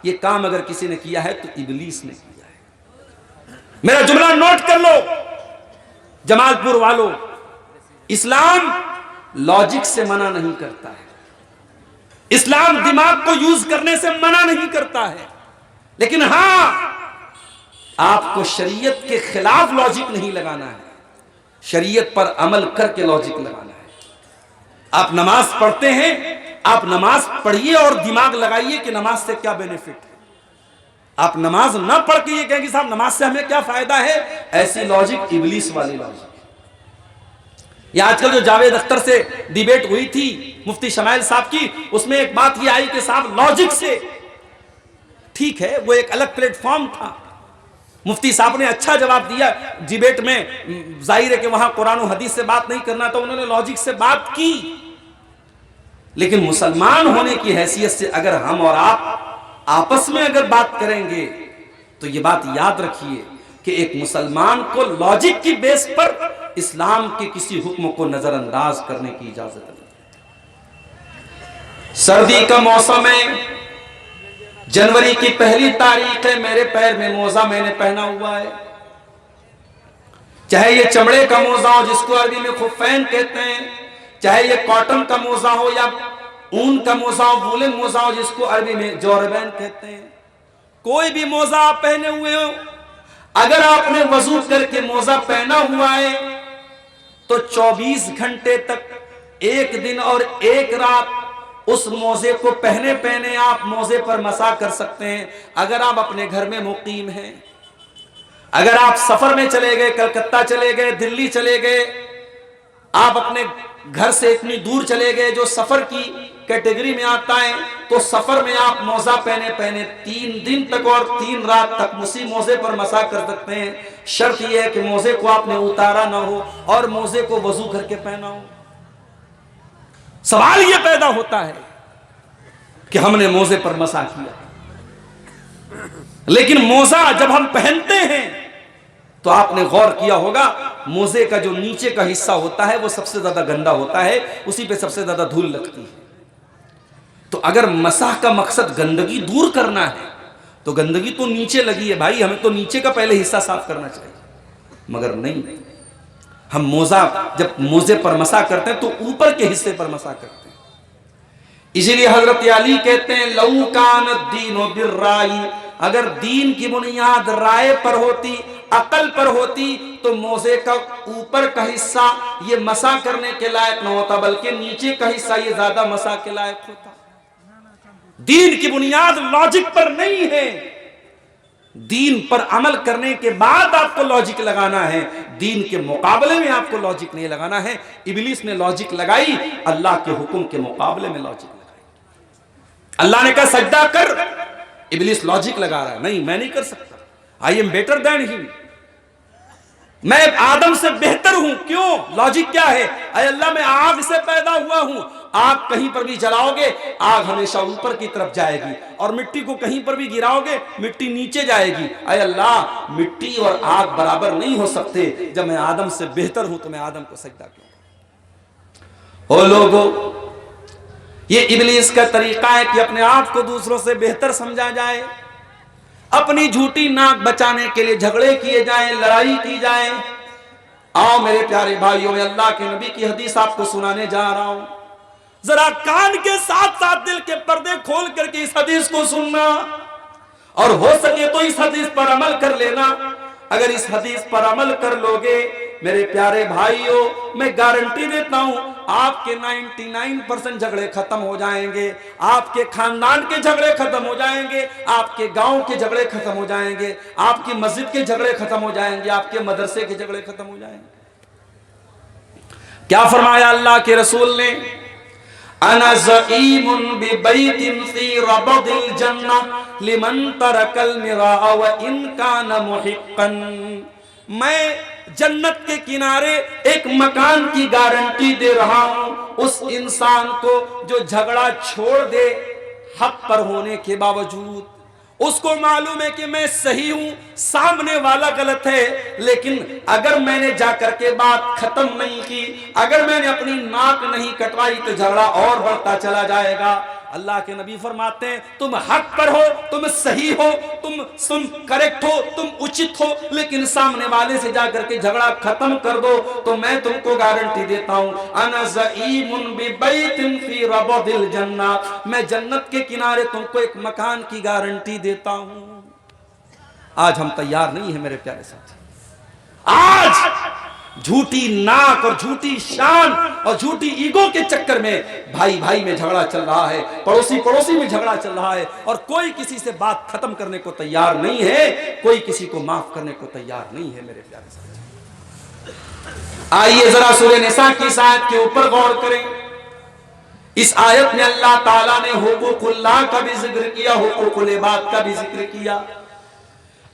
Speaker 1: यह काम अगर किसी ने किया है तो इब्लीस ने किया है। मेरा जुमला नोट कर लो जमालपुर वालों, इस्लाम लॉजिक से मना नहीं करता है, इस्लाम दिमाग को यूज करने से मना नहीं करता है, लेकिन हां, आपको शरीयत के खिलाफ लॉजिक नहीं लगाना है, शरीयत पर अमल करके लॉजिक लगाना है। आप नमाज पढ़ते हैं, आप नमाज पढ़िए और दिमाग लगाइए कि नमाज से क्या बेनिफिट है। आप नमाज ना पढ़ के ये कहेंगे साहब नमाज से हमें क्या फायदा है, ऐसी लॉजिक इब्लीस वाली लॉजिक। ये आजकल जो जावेद अख्तर से डिबेट हुई थी मुफ्ती शमाइल साहब की, उसमें एक बात ये आई कि साहब लॉजिक से, ठीक है वो एक अलग प्लेटफॉर्म था, मुफ्ती साहब ने अच्छा जवाब दिया डिबेट में। जाहिर है कि वहां कुरान और हदीस से बात नहीं करना था, उन्होंने लॉजिक से बात की। लेकिन मुसलमान होने की हैसियत से अगर हम और आप आपस में अगर बात करेंगे तो ये बात याद रखिए कि एक मुसलमान को लॉजिक की बेस पर इस्लाम के किसी हुक्म को नजरअंदाज करने की इजाजत नहीं। सर्दी का मौसम है, जनवरी की पहली तारीख है, मेरे पैर में मोजा मैंने पहना हुआ है, चाहे ये चमड़े का मोजा हो जिसको अरबी में खुफैन कहते हैं, चाहे ये कॉटन का मोजा हो या ऊन का मोजा हो, वूलन मोजा हो जिसको अरबी में जोरबैन कहते हैं। कोई भी मोजा आप पहने हुए हो, अगर आपने वजू करके मोजा पहना हुआ है तो 24 घंटे तक, एक दिन और एक रात उस मोजे को पहने पहने आप मोजे पर मसा कर सकते हैं। अगर आप अपने घर में मुकीम हैं, अगर आप सफर में चले गए, कलकत्ता चले गए, दिल्ली चले गए, आप अपने घर से इतनी दूर चले गए जो सफर की कैटेगरी में आता है, तो सफर में आप मोजा पहने पहने 3 दिन तक और 3 रात तक उसी मोजे पर मसा कर सकते हैं। शर्त यह है कि मोजे को आपने उतारा ना हो और मोजे को वजू करके पहना हो। सवाल यह पैदा होता है कि हमने मोजे पर मसा किया, लेकिन मोजा जब हम पहनते हैं तो आपने गौर किया होगा मोजे का जो नीचे का हिस्सा होता है वो सबसे ज्यादा गंदा होता है, उसी पे सबसे ज्यादा धूल लगती है। तो अगर मसाह का मकसद गंदगी दूर करना है तो गंदगी तो नीचे लगी है भाई, हमें तो नीचे का पहले हिस्सा साफ करना चाहिए, मगर नहीं, हम मोजा जब मोजे पर मसा करते हैं तो ऊपर के हिस्से पर मसा करते हैं। इसीलिए हजरत अली कहते हैं लौ कान दीनो बिर्राई, अगर दीन की बुनियाद राय पर होती, अकल पर होती, तो मोजे का ऊपर का हिस्सा ये मसा करने के लायक न होता, बल्कि नीचे का हिस्सा ये ज्यादा मसा के लायक होता। दीन की बुनियाद लॉजिक पर नहीं है, दीन पर अमल करने के बाद आपको लॉजिक लगाना है, दीन के मुकाबले में आपको लॉजिक नहीं लगाना है। इब्लीस ने लॉजिक लगाई, अल्लाह के हुक्म के मुकाबले में लॉजिक लगाई। अल्लाह ने कहा सजदा कर, इब्लीस लॉजिक लगा रहा है, नहीं मैं नहीं कर सकता, आई एम बेटर देन हिम, मैं आदम से बेहतर हूं। क्यों? लॉजिक क्या है? अरे अल्लाह मैं आग से पैदा हुआ हूं, आग कहीं पर भी जलाओगे आग हमेशा ऊपर की तरफ जाएगी, और मिट्टी को कहीं पर भी गिराओगे मिट्टी नीचे जाएगी। अरे अल्लाह मिट्टी और आग बराबर नहीं हो सकते, जब मैं आदम से बेहतर हूं तो मैं आदम को सजदा क्यों? ओ लोगों, ये इब्लीस का तरीका है कि अपने आप को दूसरों से बेहतर समझा जाए, अपनी झूठी नाक बचाने के लिए झगड़े किए जाएं, लड़ाई की जाए। आओ मेरे प्यारे भाइयों, मैं अल्लाह के नबी की हदीस आपको सुनाने जा रहा हूं। जरा कान के साथ साथ दिल के पर्दे खोल करके इस हदीस को सुनना, और हो सके तो इस हदीस पर अमल कर लेना। अगर इस हदीस पर अमल कर लोगे मेरे प्यारे भाइयों, मैं गारंटी देता हूं आपके 99% झगड़े खत्म हो जाएंगे, आपके खानदान के झगड़े खत्म हो जाएंगे, आपके गांव के झगड़े खत्म हो जाएंगे, आपकी मस्जिद के झगड़े खत्म हो जाएंगे, आपके मदरसे के झगड़े खत्म हो जाएंगे। क्या फरमाया अल्लाह के रसूल ने? अना ज़ईमुन बिबैतिन फी रबदिल जन्नह लिमन तरकल मिरा व इन कान मुहिक्कन। मैं जन्नत के किनारे एक मकान की गारंटी दे रहा हूं उस इंसान को जो झगड़ा छोड़ दे हक पर होने के बावजूद। उसको मालूम है कि मैं सही हूं, सामने वाला गलत है, लेकिन अगर मैंने जाकर के बात खत्म नहीं की, अगर मैंने अपनी नाक नहीं कटवाई तो झगड़ा और बढ़ता चला जाएगा। अल्लाह के नबी फरमाते हैं तुम हक पर हो, तुम सही हो, तुम करेक्ट हो, तुम उचित हो, लेकिन सामने वाले से जाकर के झगड़ा खत्म कर दो तो मैं तुमको गारंटी देता हूं अना ज़ईमुन बिबैतिन फी रबदिल जन्नह, मैं जन्नत के किनारे तुमको एक मकान की गारंटी देता हूं। आज हम तैयार नहीं है मेरे प्यारे साथी। आज झूठी नाक और झूठी शान और झूठी ईगो के चक्कर में भाई भाई में झगड़ा चल रहा है, पड़ोसी पड़ोसी में झगड़ा चल रहा है, और कोई किसी से बात खत्म करने को तैयार नहीं है, कोई किसी को माफ करने को तैयार नहीं है मेरे प्यारे साथी। आइए जरा सूरह निसा की इस आयत के ऊपर गौर करें। इस आयत में अल्लाह ताला ने हुकूकुल्लाह का भी जिक्र किया, हुकूकुल इबाद का भी जिक्र किया।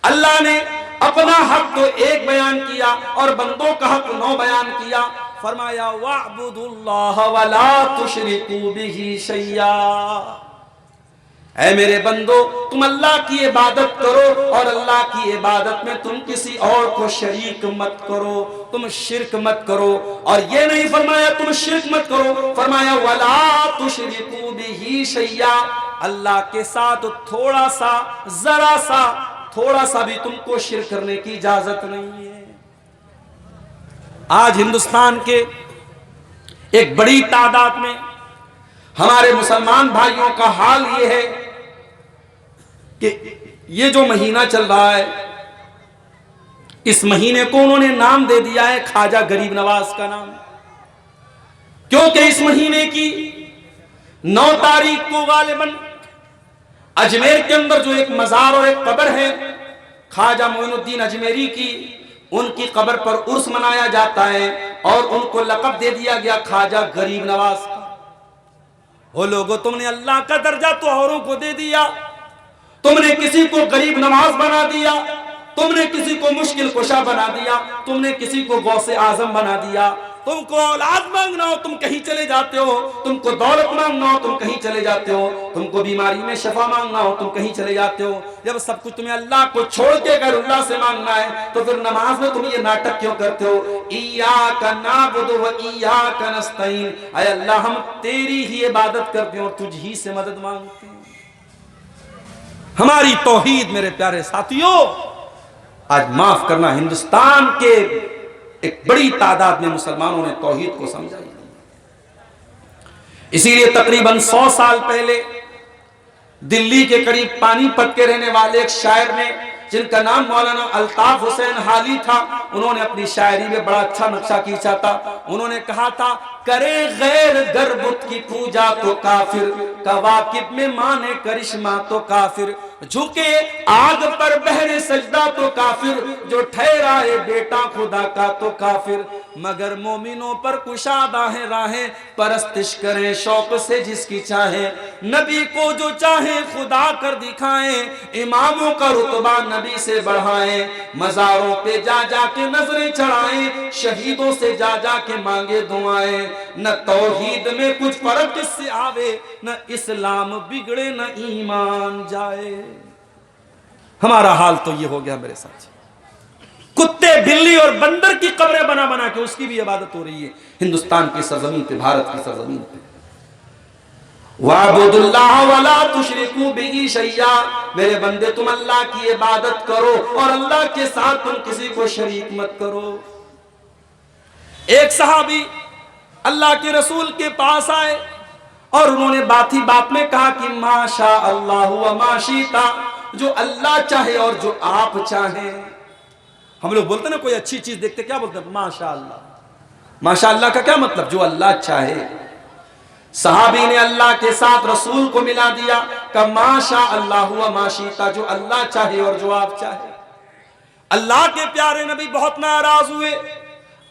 Speaker 1: अल्लाह ने अपना हक तो एक बयान किया और बंदों का हक 9 बयान किया। फरमाया वअबुदुल्लाह वला तुशरिकू बिही शैया। ऐ मेरे बंदो, तुम अल्लाह की इबादत करो और अल्लाह की इबादत में तुम किसी और को शरीक मत करो, तुम शिर्क मत करो। और ये नहीं फरमाया तुम शिर्क मत करो, फरमाया वला तुशरिकू बिही शैया। अल्लाह के साथ थोड़ा सा, जरा सा, थोड़ा सा भी तुमको शिर्क करने की इजाजत नहीं है। आज हिंदुस्तान के एक बड़ी तादाद में हमारे मुसलमान भाइयों का हाल यह है कि ये जो महीना चल रहा है, इस महीने को उन्होंने नाम दे दिया है ख्वाजा गरीब नवाज का नाम, क्योंकि इस महीने की 9 तारीख को गालिबन अजमेर के अंदर जो एक मजार और एक कब्र है ख्वाजा मोइनुद्दीन अजमेरी की, उनकी कब्र पर उर्स मनाया जाता है और उनको लक़ब दे दिया गया ख्वाजा गरीब नवाज का। हो लोगों, तुमने अल्लाह का दर्जा तो औरों को दे दिया, तुमने किसी को गरीब नवाज बना दिया, तुमने किसी को मुश्किल कुशा बना दिया, तुमने किसी को गौसे आजम बना दिया। तुमको औलाद मांगना हो तुम कहीं चले जाते हो, तुमको दौलत मांगना हो तुम कहीं चले जाते हो, तुमको बीमारी में शफा मांगना हो तुम कहीं चले जाते हो। जब सब कुछ तुम्हें अल्लाह को छोड़ के अगर अल्लाह से मांगना है तो फिर नमाज में तुम ये नाटक क्यों करते हो? इय्याका नअबुदु व इय्याका नस्तईन, ऐ अल्लाह हम तेरी ही इबादत करते हैं और तुझ ही से मदद मांगते हैं। हमारी तौहीद मेरे प्यारे साथियों, आज माफ करना, हिंदुस्तान के एक बड़ी तादाद में मुसलमानों ने तौहीद को समझा ही नहीं। इसीलिए तकरीबन 100 साल पहले दिल्ली के करीब पानीपत के रहने वाले एक शायर ने, जिनका नाम मौलाना अल्ताफ हुसैन हाली था, उन्होंने अपनी शायरी में बड़ा अच्छा नक्शा खींचा था। उन्होंने कहा था, करे गैर गर्बुत की पूजा तो काफिर, कवाकिब में माने करिश्मा तो काफिर, झुके आग पर बहरे सजदा तो काफिर, जो ठहराए बेटा खुदा का तो काफिर, मगर मोमिनों पर कुशादा है राहें, परस्तिश करें शौक से जिसकी चाहे, नबी को जो चाहे खुदा कर दिखाएं, इमामों का रुतबा नबी से बढ़ाएं, मजारों पे जा जा के नजरें चढ़ाएं, शहीदों से जा जा के मांगे दुआएं, न तौहीद में कुछ फर्क इससे आवे, न इस्लाम बिगड़े न ईमान जाए। हमारा हाल तो ये हो गया मेरे साथ। कुत्ते बिल्ली और बंदर की कब्रें बना बना के उसकी भी इबादत हो रही है हिंदुस्तान की सरजमीन पे, भारत की सरजमीन पे। वाबुदुल्लाह वला तुशरिकू बिही शैया, मेरे बंदे तुम अल्लाह की इबादत करो और अल्लाह के साथ तुम किसी को शरीक मत करो। एक सहाबी अल्लाह के रसूल के पास आए और उन्होंने बात ही बात में कहा कि माशा अल्लाह व माशीता, जो अल्लाह चाहे और जो आप चाहें। हम लोग बोलते ना कोई अच्छी चीज देखते क्या बोलते हैं, माशा अल्लाह। माशा अल्लाह का क्या मतलब, जो अल्लाह चाहे। सहाबी ने अल्लाह के साथ रसूल को मिला दिया, का माशा अल्लाह व माशीता, जो अल्लाह चाहे और जो आप चाहे। अल्लाह के प्यारे नबी बहुत नाराज हुए,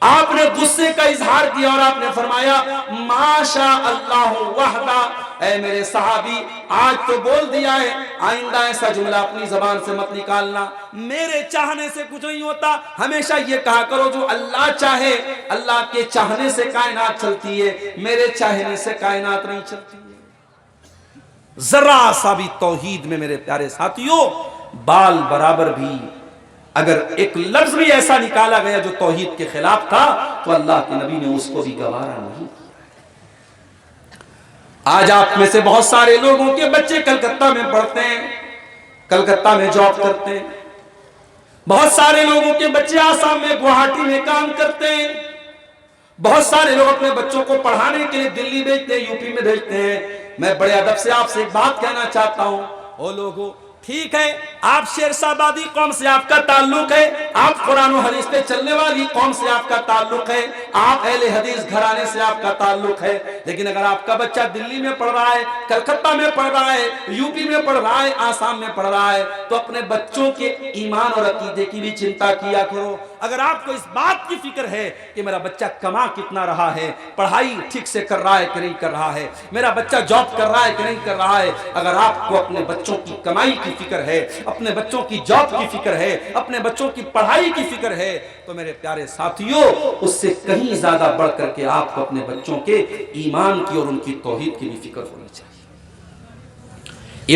Speaker 1: आपने गुस्से का इजहार किया और आपने फरमाया माशा अल्लाह वहदा। ऐ मेरे सहाबी, आज तो बोल दिया है, आइंदा ऐसा जुमला अपनी जबान से मत निकालना। मेरे चाहने से कुछ नहीं होता, हमेशा ये कहा करो जो अल्लाह चाहे। अल्लाह के चाहने से कायनात चलती है, मेरे चाहने से कायनात नहीं चलती है। जरा सा भी तौहीद में मेरे प्यारे साथियों बाल बराबर भी अगर एक लफ्ज भी ऐसा निकाला गया जो तौहीद के खिलाफ था, तो अल्लाह के नबी ने उसको भी गवारा नहीं। आज आप में से बहुत सारे लोगों के बच्चे कलकत्ता में पढ़ते हैं, कलकत्ता में जॉब करते हैं। बहुत सारे लोगों के बच्चे आसाम में, गुवाहाटी में काम करते हैं। बहुत सारे लोग अपने बच्चों को पढ़ाने के लिए दिल्ली भेजते हैं, यूपी में भेजते हैं। मैं बड़े अदब से आपसे एक बात कहना चाहता हूं, ओ लोगों, ठीक है आप शेरशाहबादी कौम से आपका ताल्लुक है, आप कुरान और हदीस पे चलने वाली कौम से आपका ताल्लुक है, आप अहले हदीस घराने से आपका ताल्लुक है। लेकिन अगर आपका बच्चा दिल्ली में पढ़ रहा है, कलकत्ता में पढ़ रहा है, यूपी में पढ़ रहा है, आसाम में पढ़ रहा है, तो अपने बच्चों के ईमान और अकीदे की भी चिंता किया करो। अगर आपको इस बात की फिक्र है कि मेरा बच्चा कमा कितना रहा है, पढ़ाई ठीक से कर रहा है कि नहीं कर रहा है, मेरा बच्चा जॉब कर रहा है कि नहीं कर रहा है, अगर आपको अपने बच्चों की कमाई की फिक्र है, अपने बच्चों की जॉब की फिक्र है, अपने बच्चों की पढ़ाई की फिक्र है, तो मेरे प्यारे साथियों उससे कहीं ज्यादा बढ़ करके आपको अपने बच्चों के ईमान की और उनकी तौहीद की भी फिक्र होनी चाहिए।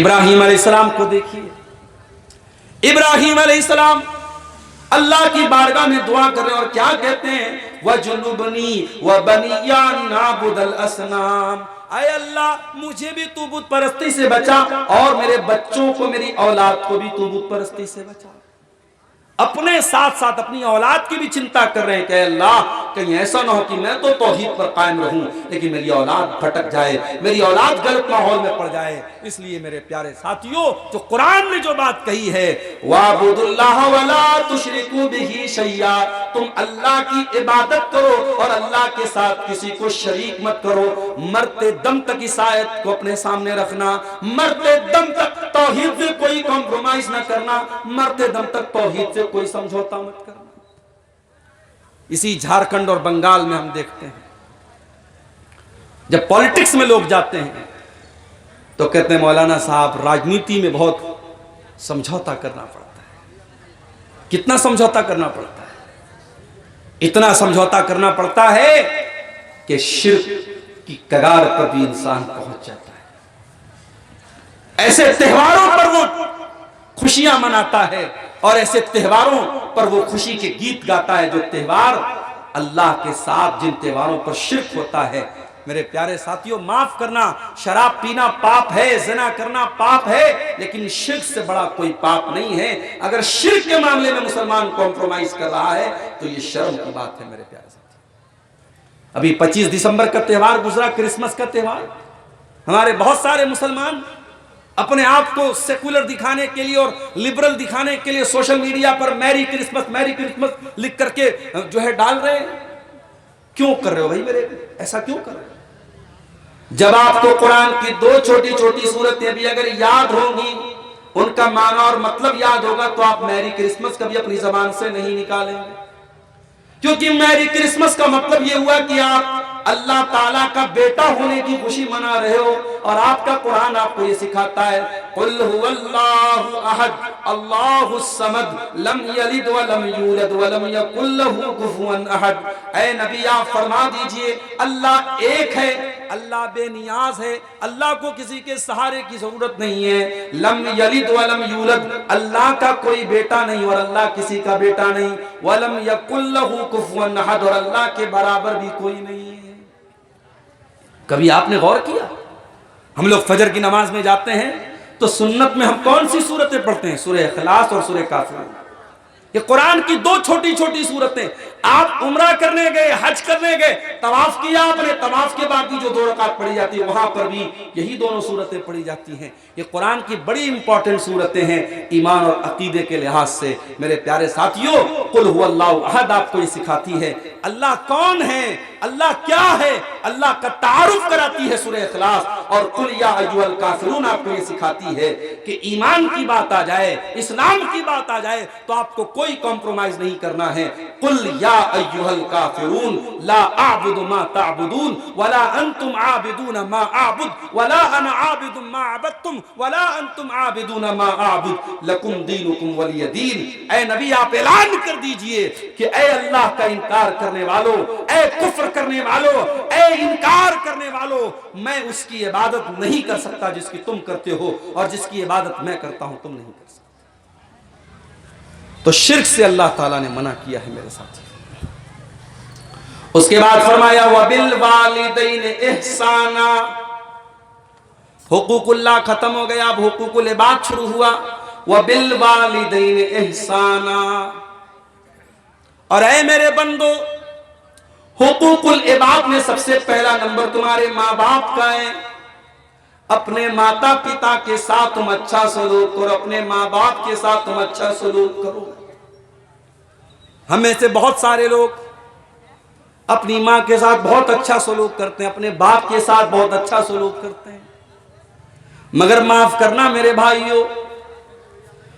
Speaker 1: इब्राहिम अलैहिस्सलाम को देखिए, इब्राहिम अलैहिस्सलाम अल्लाह की बारगाह में दुआ कर रहे हैं और क्या कहते हैं, वजुनुबनी व बनिया नाबुदल असनाम, आए अल्लाह मुझे भी तू बुत परस्ती से बचा और मेरे बच्चों को, मेरी औलाद को भी तू बुत परस्ती से बचा। अपने साथ साथ अपनी औलाद की भी चिंता कर रहे हैं कि अल्लाह कहीं ऐसा ना हो कि मैं तो तौहीद पर कायम रहूं लेकिन मेरी औलाद भटक जाए, मेरी औलाद गलत माहौल में पड़ जाए। इसलिए मेरे प्यारे साथियों, जो कुरान ने जो बात कही है, वाबुदुल्लाह वला तुशरिकू बिही शैया, तुम अल्लाह की इबादत करो और अल्लाह के साथ किसी को शरीक मत करो। मरते दम तक इस आयत को अपने सामने रखना, मरते दम तक तौहीद से कोई कॉम्प्रोमाइज ना करना, मरते दम तक तौहीद से कोई समझौता मत करना। इसी झारखंड और बंगाल में हम देखते हैं, जब पॉलिटिक्स में लोग जाते हैं तो कहते हैं मौलाना साहब राजनीति में बहुत समझौता करना पड़ता है। कितना समझौता करना पड़ता है? इतना समझौता करना पड़ता है कि शिर्क की कगार पर भी इंसान पहुंच जाता है। ऐसे त्योहारों पर वो खुशियां मनाता है और ऐसे त्योहारों पर वो खुशी के गीत गाता है, जो त्योहार अल्लाह के साथ, जिन त्योहारों पर शिर्क होता है। मेरे प्यारे साथियों, माफ करना, शराब पीना पाप है, ज़िना करना पाप है, लेकिन शिर्क से बड़ा कोई पाप नहीं है। अगर शिर्क के मामले में मुसलमान कॉम्प्रोमाइज कर रहा है तो ये शर्म की बात है। मेरे प्यारे साथियों, अभी 25 दिसंबर का त्यौहार गुजरा, क्रिसमस का त्यौहार। हमारे बहुत सारे मुसलमान अपने आप को सेकुलर दिखाने के लिए और लिबरल दिखाने के लिए सोशल मीडिया पर मैरी क्रिसमस लिख करके जो है डाल रहे हैं। क्यों कर रहे हो भाई मेरे, ऐसा क्यों कर रहे हो? जब आपको कुरान की 2 छोटी छोटी सूरतें भी अगर याद होंगी, उनका माना और मतलब याद होगा, तो आप मैरी क्रिसमस कभी अपनी जबान से नहीं निकालेंगे। क्योंकि मैरी क्रिसमस का मतलब यह हुआ कि आप अल्लाह ताला का बेटा होने की खुशी मना रहे हो, और आपका कुरान आपको ये सिखाता है, कुल हुवल्लाहु अहद अल्लाहुस समद लम यलिद व लम यूलद व लम यकुल लहू कुफुवन अहद। ऐ नबी आप फरमा दीजिए, अल्लाह एक है, अल्लाह बेनियाज है, अल्लाह को किसी के सहारे की जरूरत नहीं है। लम यलिद व लम यूलद, अल्लाह का कोई बेटा नहीं और अल्लाह किसी का बेटा नहीं। व लम यकुल लहू कुफुवन अहद, और अल्लाह के बराबर भी कोई नहीं है। कभी आपने गौर किया हम लोग फजर की नमाज में जाते हैं तो सुन्नत में हम कौन सी सूरतें पढ़ते हैं? सूरह इखलास और सूरह काफिरून। ये कुरान की दो छोटी छोटी सूरतें। आप उम्रा करने गए, हज करने गए, तवाफ किया आपने, तवाफ के बाद की जो 2 रकात पढ़ी जाती है वहां पर भी यही दोनों सूरतें पढ़ी जाती हैं। ये कुरान की बड़ी इंपॉर्टेंट सूरतें हैं ईमान और अकीदे के लिहाज से। मेरे प्यारे साथियों, कुल हुवल्लाहु अहद आपको ये सिखाती है अल्लाह कौन है, अल्लाह क्या है, अल्लाह का तारुफ कराती है सूरह इखलास। और कुल या अय्युहल काफिरून आपको ये सिखाती है कि ईमान की बात आ जाए, इस्लाम की बात आ जाए तो आपको कोई कॉम्प्रोमाइज नहीं करना है। कुल या अय्युहल काफिरून ला अअबुदु मा तअबुदून वला अंतुम आबिदून मा अअबुद वला अना आबिदु मा अबदतुम वला अंतुम आबिदून मा अअबुद लकुम दीनुकुम वलिय दीन। ऐ नबी, आप ऐलान कर दीजिए कि ऐ अल्लाह का इनकार करने वालों, ऐ कुफ्र करने वालों, ऐ इनकार करने वालों, मैं उसकी इबादत नहीं कर सकता जिसकी तुम करते हो, और जिसकी इबादत मैं करता हूं तुम नहीं कर सकते। तो शिर्क से अल्लाह ताला ने मना किया है मेरे साथी। उसके बाद फरमाया वबिल वालिदैन इहसाना। हुकूकुल्लाह खत्म हो गया, अब हुकूकुल इबाद शुरू हुआ। वबिल वालिदैन इहसाना, और ऐ मेरे बंदो, हुकूकुल इबाद में सबसे पहला नंबर तुम्हारे माँ बाप का है। अपने माता पिता के साथ तुम अच्छा सलूक करो, अपने माँ बाप के साथ तुम अच्छा सलूक करो। हम में से बहुत सारे लोग अपनी माँ के साथ बहुत अच्छा सलूक करते हैं, अपने बाप के साथ बहुत अच्छा सलूक करते हैं, मगर माफ करना मेरे भाइयों,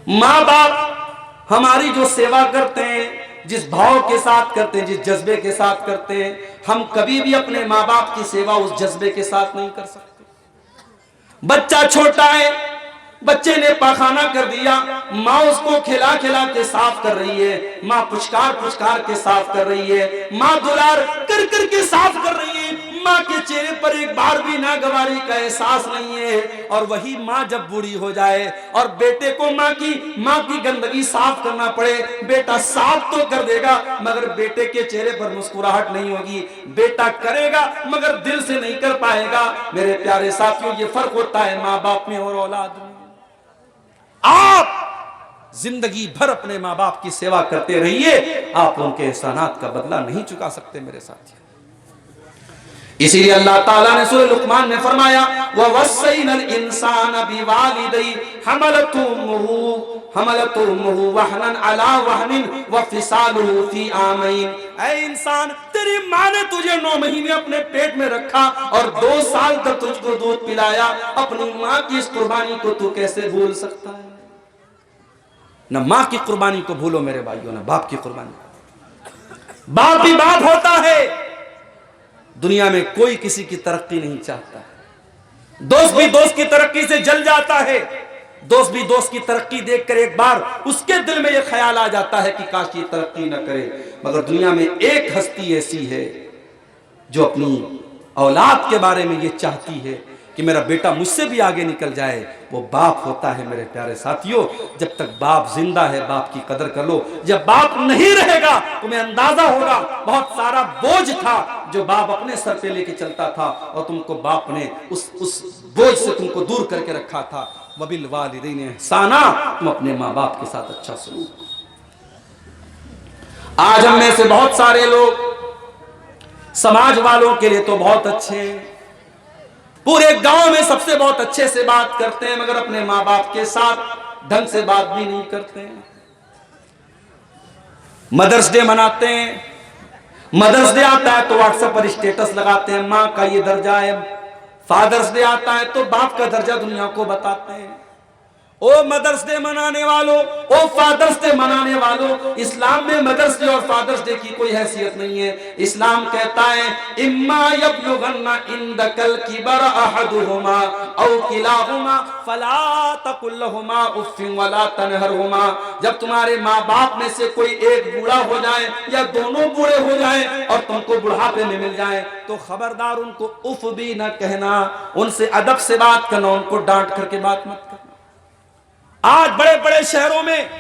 Speaker 1: माँ बाप हमारी जो सेवा करते हैं, जिस भाव के साथ करते हैं, जिस जज्बे के साथ करते हैं, हम कभी भी अपने माँ बाप की सेवा उस जज्बे के साथ नहीं कर सकते। बच्चा छोटा है, बच्चे ने पाखाना कर दिया, माँ उसको खिला खिला के साफ कर रही है, माँ पुचकार पुचकार के साफ कर रही है, माँ दुलार कर कर के साफ कर रही है, माँ के चेहरे पर एक बार भी नागवारी का एहसास नहीं है। और वही माँ जब बूढ़ी हो जाए और बेटे को माँ की गंदगी साफ करना पड़े, बेटा साफ तो कर देगा मगर बेटे के चेहरे पर मुस्कुराहट नहीं होगी, बेटा करेगा मगर दिल से नहीं कर पाएगा। मेरे प्यारे साथियों, ये फर्क होता है माँ बाप में और औलाद में। आप जिंदगी भर अपने माँ बाप की सेवा करते रहिए, आप उनके एहसानात का बदला नहीं चुका सकते मेरे साथियों। इसीलिए अल्लाह ताला ने सूरह लुकमान में फरमाया ववस्सैनल इंसान बिवालिदैहि हमलतुहु वहनन अला वहनिन वफिसालुहु फी आमैन। ऐ इंसान, तेरी माँ ने तुझे 9 महीने अपने पेट में रखा और 2 साल तक तुझको दूध पिलाया, अपनी माँ की इस कुर्बानी को तू कैसे भूल सकता है? न माँ की कुर्बानी को भूलो मेरे भाइयों, न बाप की कुर्बानी। बाप भी बाप होता है। दुनिया में कोई किसी की तरक्की नहीं चाहता है, दोस्त भी दोस्त की तरक्की से जल जाता है, दोस्त भी दोस्त की तरक्की देखकर एक बार उसके दिल में यह ख्याल आ जाता है कि काश ये तरक्की न करे। मगर दुनिया में एक हस्ती ऐसी है जो अपनी औलाद के बारे में ये चाहती है कि मेरा बेटा मुझसे भी आगे निकल जाए, वो बाप होता है मेरे प्यारे साथियों। जब तक बाप जिंदा है बाप की कदर कर लो, जब बाप नहीं रहेगा तुम्हें अंदाजा होगा बहुत सारा बोझ था जो बाप अपने सर पे लेके चलता था और तुमको बाप ने उस बोझ से तुमको दूर करके रखा था। वबिल वालिदैन इहसाना, तुम अपने माँ बाप के साथ अच्छा सलूक। आज हम में से बहुत सारे लोग समाज वालों के लिए तो बहुत अच्छे हैं, पूरे गांव में सबसे बहुत अच्छे से बात करते हैं, मगर अपने माँ बाप के साथ ढंग से बात भी नहीं करते हैं। मदर्स डे मनाते हैं, मदर्स डे आता है तो व्हाट्सएप पर स्टेटस लगाते हैं, माँ का ये दर्जा है। फादर्स डे आता है तो बाप का दर्जा दुनिया को बताते हैं। ओ मदर्स डे मनाने वालों, ओ फादर्स डे मनाने वालों, इस्लाम में मदर्स डे और फादर्स डे की कोई हैसियत नहीं है। इस्लाम कहता है इम्मा यब्लुगन्ना इंदकल किबर अहदुहुमा औ किलाहुमा फला तकुल लहुमा उफ्फिन वला तनहरहुमा। जब तुम्हारे माँ बाप में से कोई एक बूढ़ा हो जाए या दोनों बूढ़े हो जाए और तुमको बुढ़ापे में मिल जाए तो खबरदार उनको उफ भी न कहना, उनसे अदब से बात करना, उनको डांट करके बात मत करना। आज बड़े बड़े शहरों में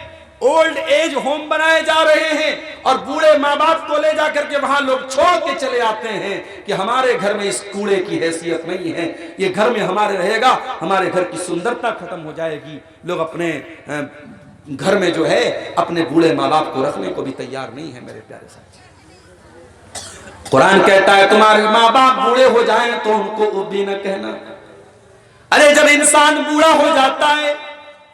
Speaker 1: ओल्ड एज होम बनाए जा रहे हैं और बूढ़े माँ बाप को ले जाकर के वहां लोग छोड़ के चले आते हैं कि हमारे घर में इस कूड़े की हैसियत नहीं है, ये घर में हमारे रहेगा, हमारे घर की सुंदरता खत्म हो जाएगी। लोग अपने घर में जो है अपने बूढ़े माँ बाप को रखने को भी तैयार नहीं है। मेरे प्यारे साथी, कुरान कहता है तुम्हारे माँ बाप बूढ़े हो जाएं तो उनको उब्बी न कहना। अरे जब इंसान बूढ़ा हो जाता है,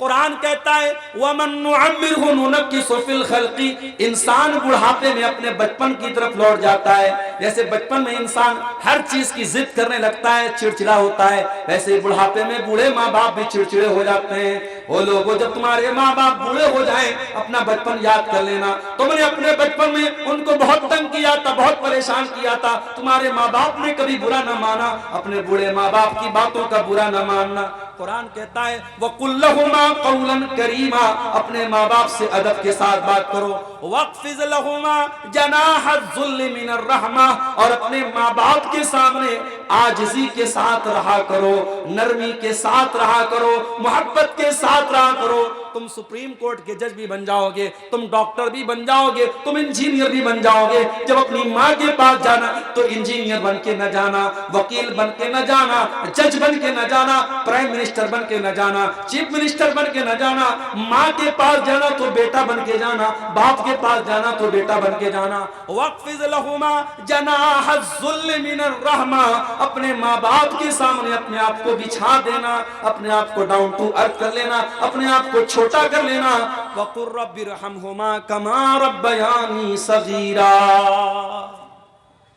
Speaker 1: कुरान कहता है वमन नुअम्मिरहु नुनक्किसु फिल खल्क़ि, इंसान बुढ़ापे में अपने बचपन की तरफ लौट जाता है। जैसे बचपन में इंसान हर चीज की जिद करने लगता है, चिड़चिड़ा होता है, वैसे बुढ़ापे में बूढ़े माँ बाप भी चिड़चिड़े हो जाते हैं। वो लोगों, जब तुम्हारे माँ बाप बूढ़े हो जाएं, अपना बचपन याद कर लेना। तुमने अपने बचपन में उनको बहुत तंग किया था, बहुत परेशान किया था, तुम्हारे माँ बाप ने कभी बुरा न माना, अपने बूढ़े माँ बाप की बातों का बुरा न मानना। कुरान कहता है वकुल लहुमा कौलन करीमा, अपने माँ बाप से अदब के साथ बात करो। वक़्फ़िज़ लहुमा जनाहज़्ज़ुल्लि मिनर रहमा, और अपने माँ बाप के सामने आजिज़ी के साथ रहा करो, नरमी के साथ रहा करो, मोहब्बत के साथ रहा करो। तुम सुप्रीम कोर्ट के जज भी बन जाओगे, तुम डॉक्टर भी बन जाओगे, तुम इंजीनियर भी बन जाओगे। जब अपनी माँ के पास जाना तो इंजीनियर बन के न जाना, वकील बन के न जाना, जज बन के न जाना, प्राइम मिनिस्टर बन के न जाना, चीफ मिनिस्टर बन के न जाना। माँ के पास जाना तो बेटा बन के जाना, बाप के पास जाना तो बेटा बन के जाना। वक़्फ़िज़ लहुमा जनाहज़्ज़ुल्लि मिनर रहमा, अपने माँ बाप के सामने अपने आप को बिछा देना, अपने आप को डाउन टू अर्थ कर लेना, अपने आप को छोटा कर लेना। वक़ुर रब्बिरहमहुमा कमा रब्बयानी सगीरा,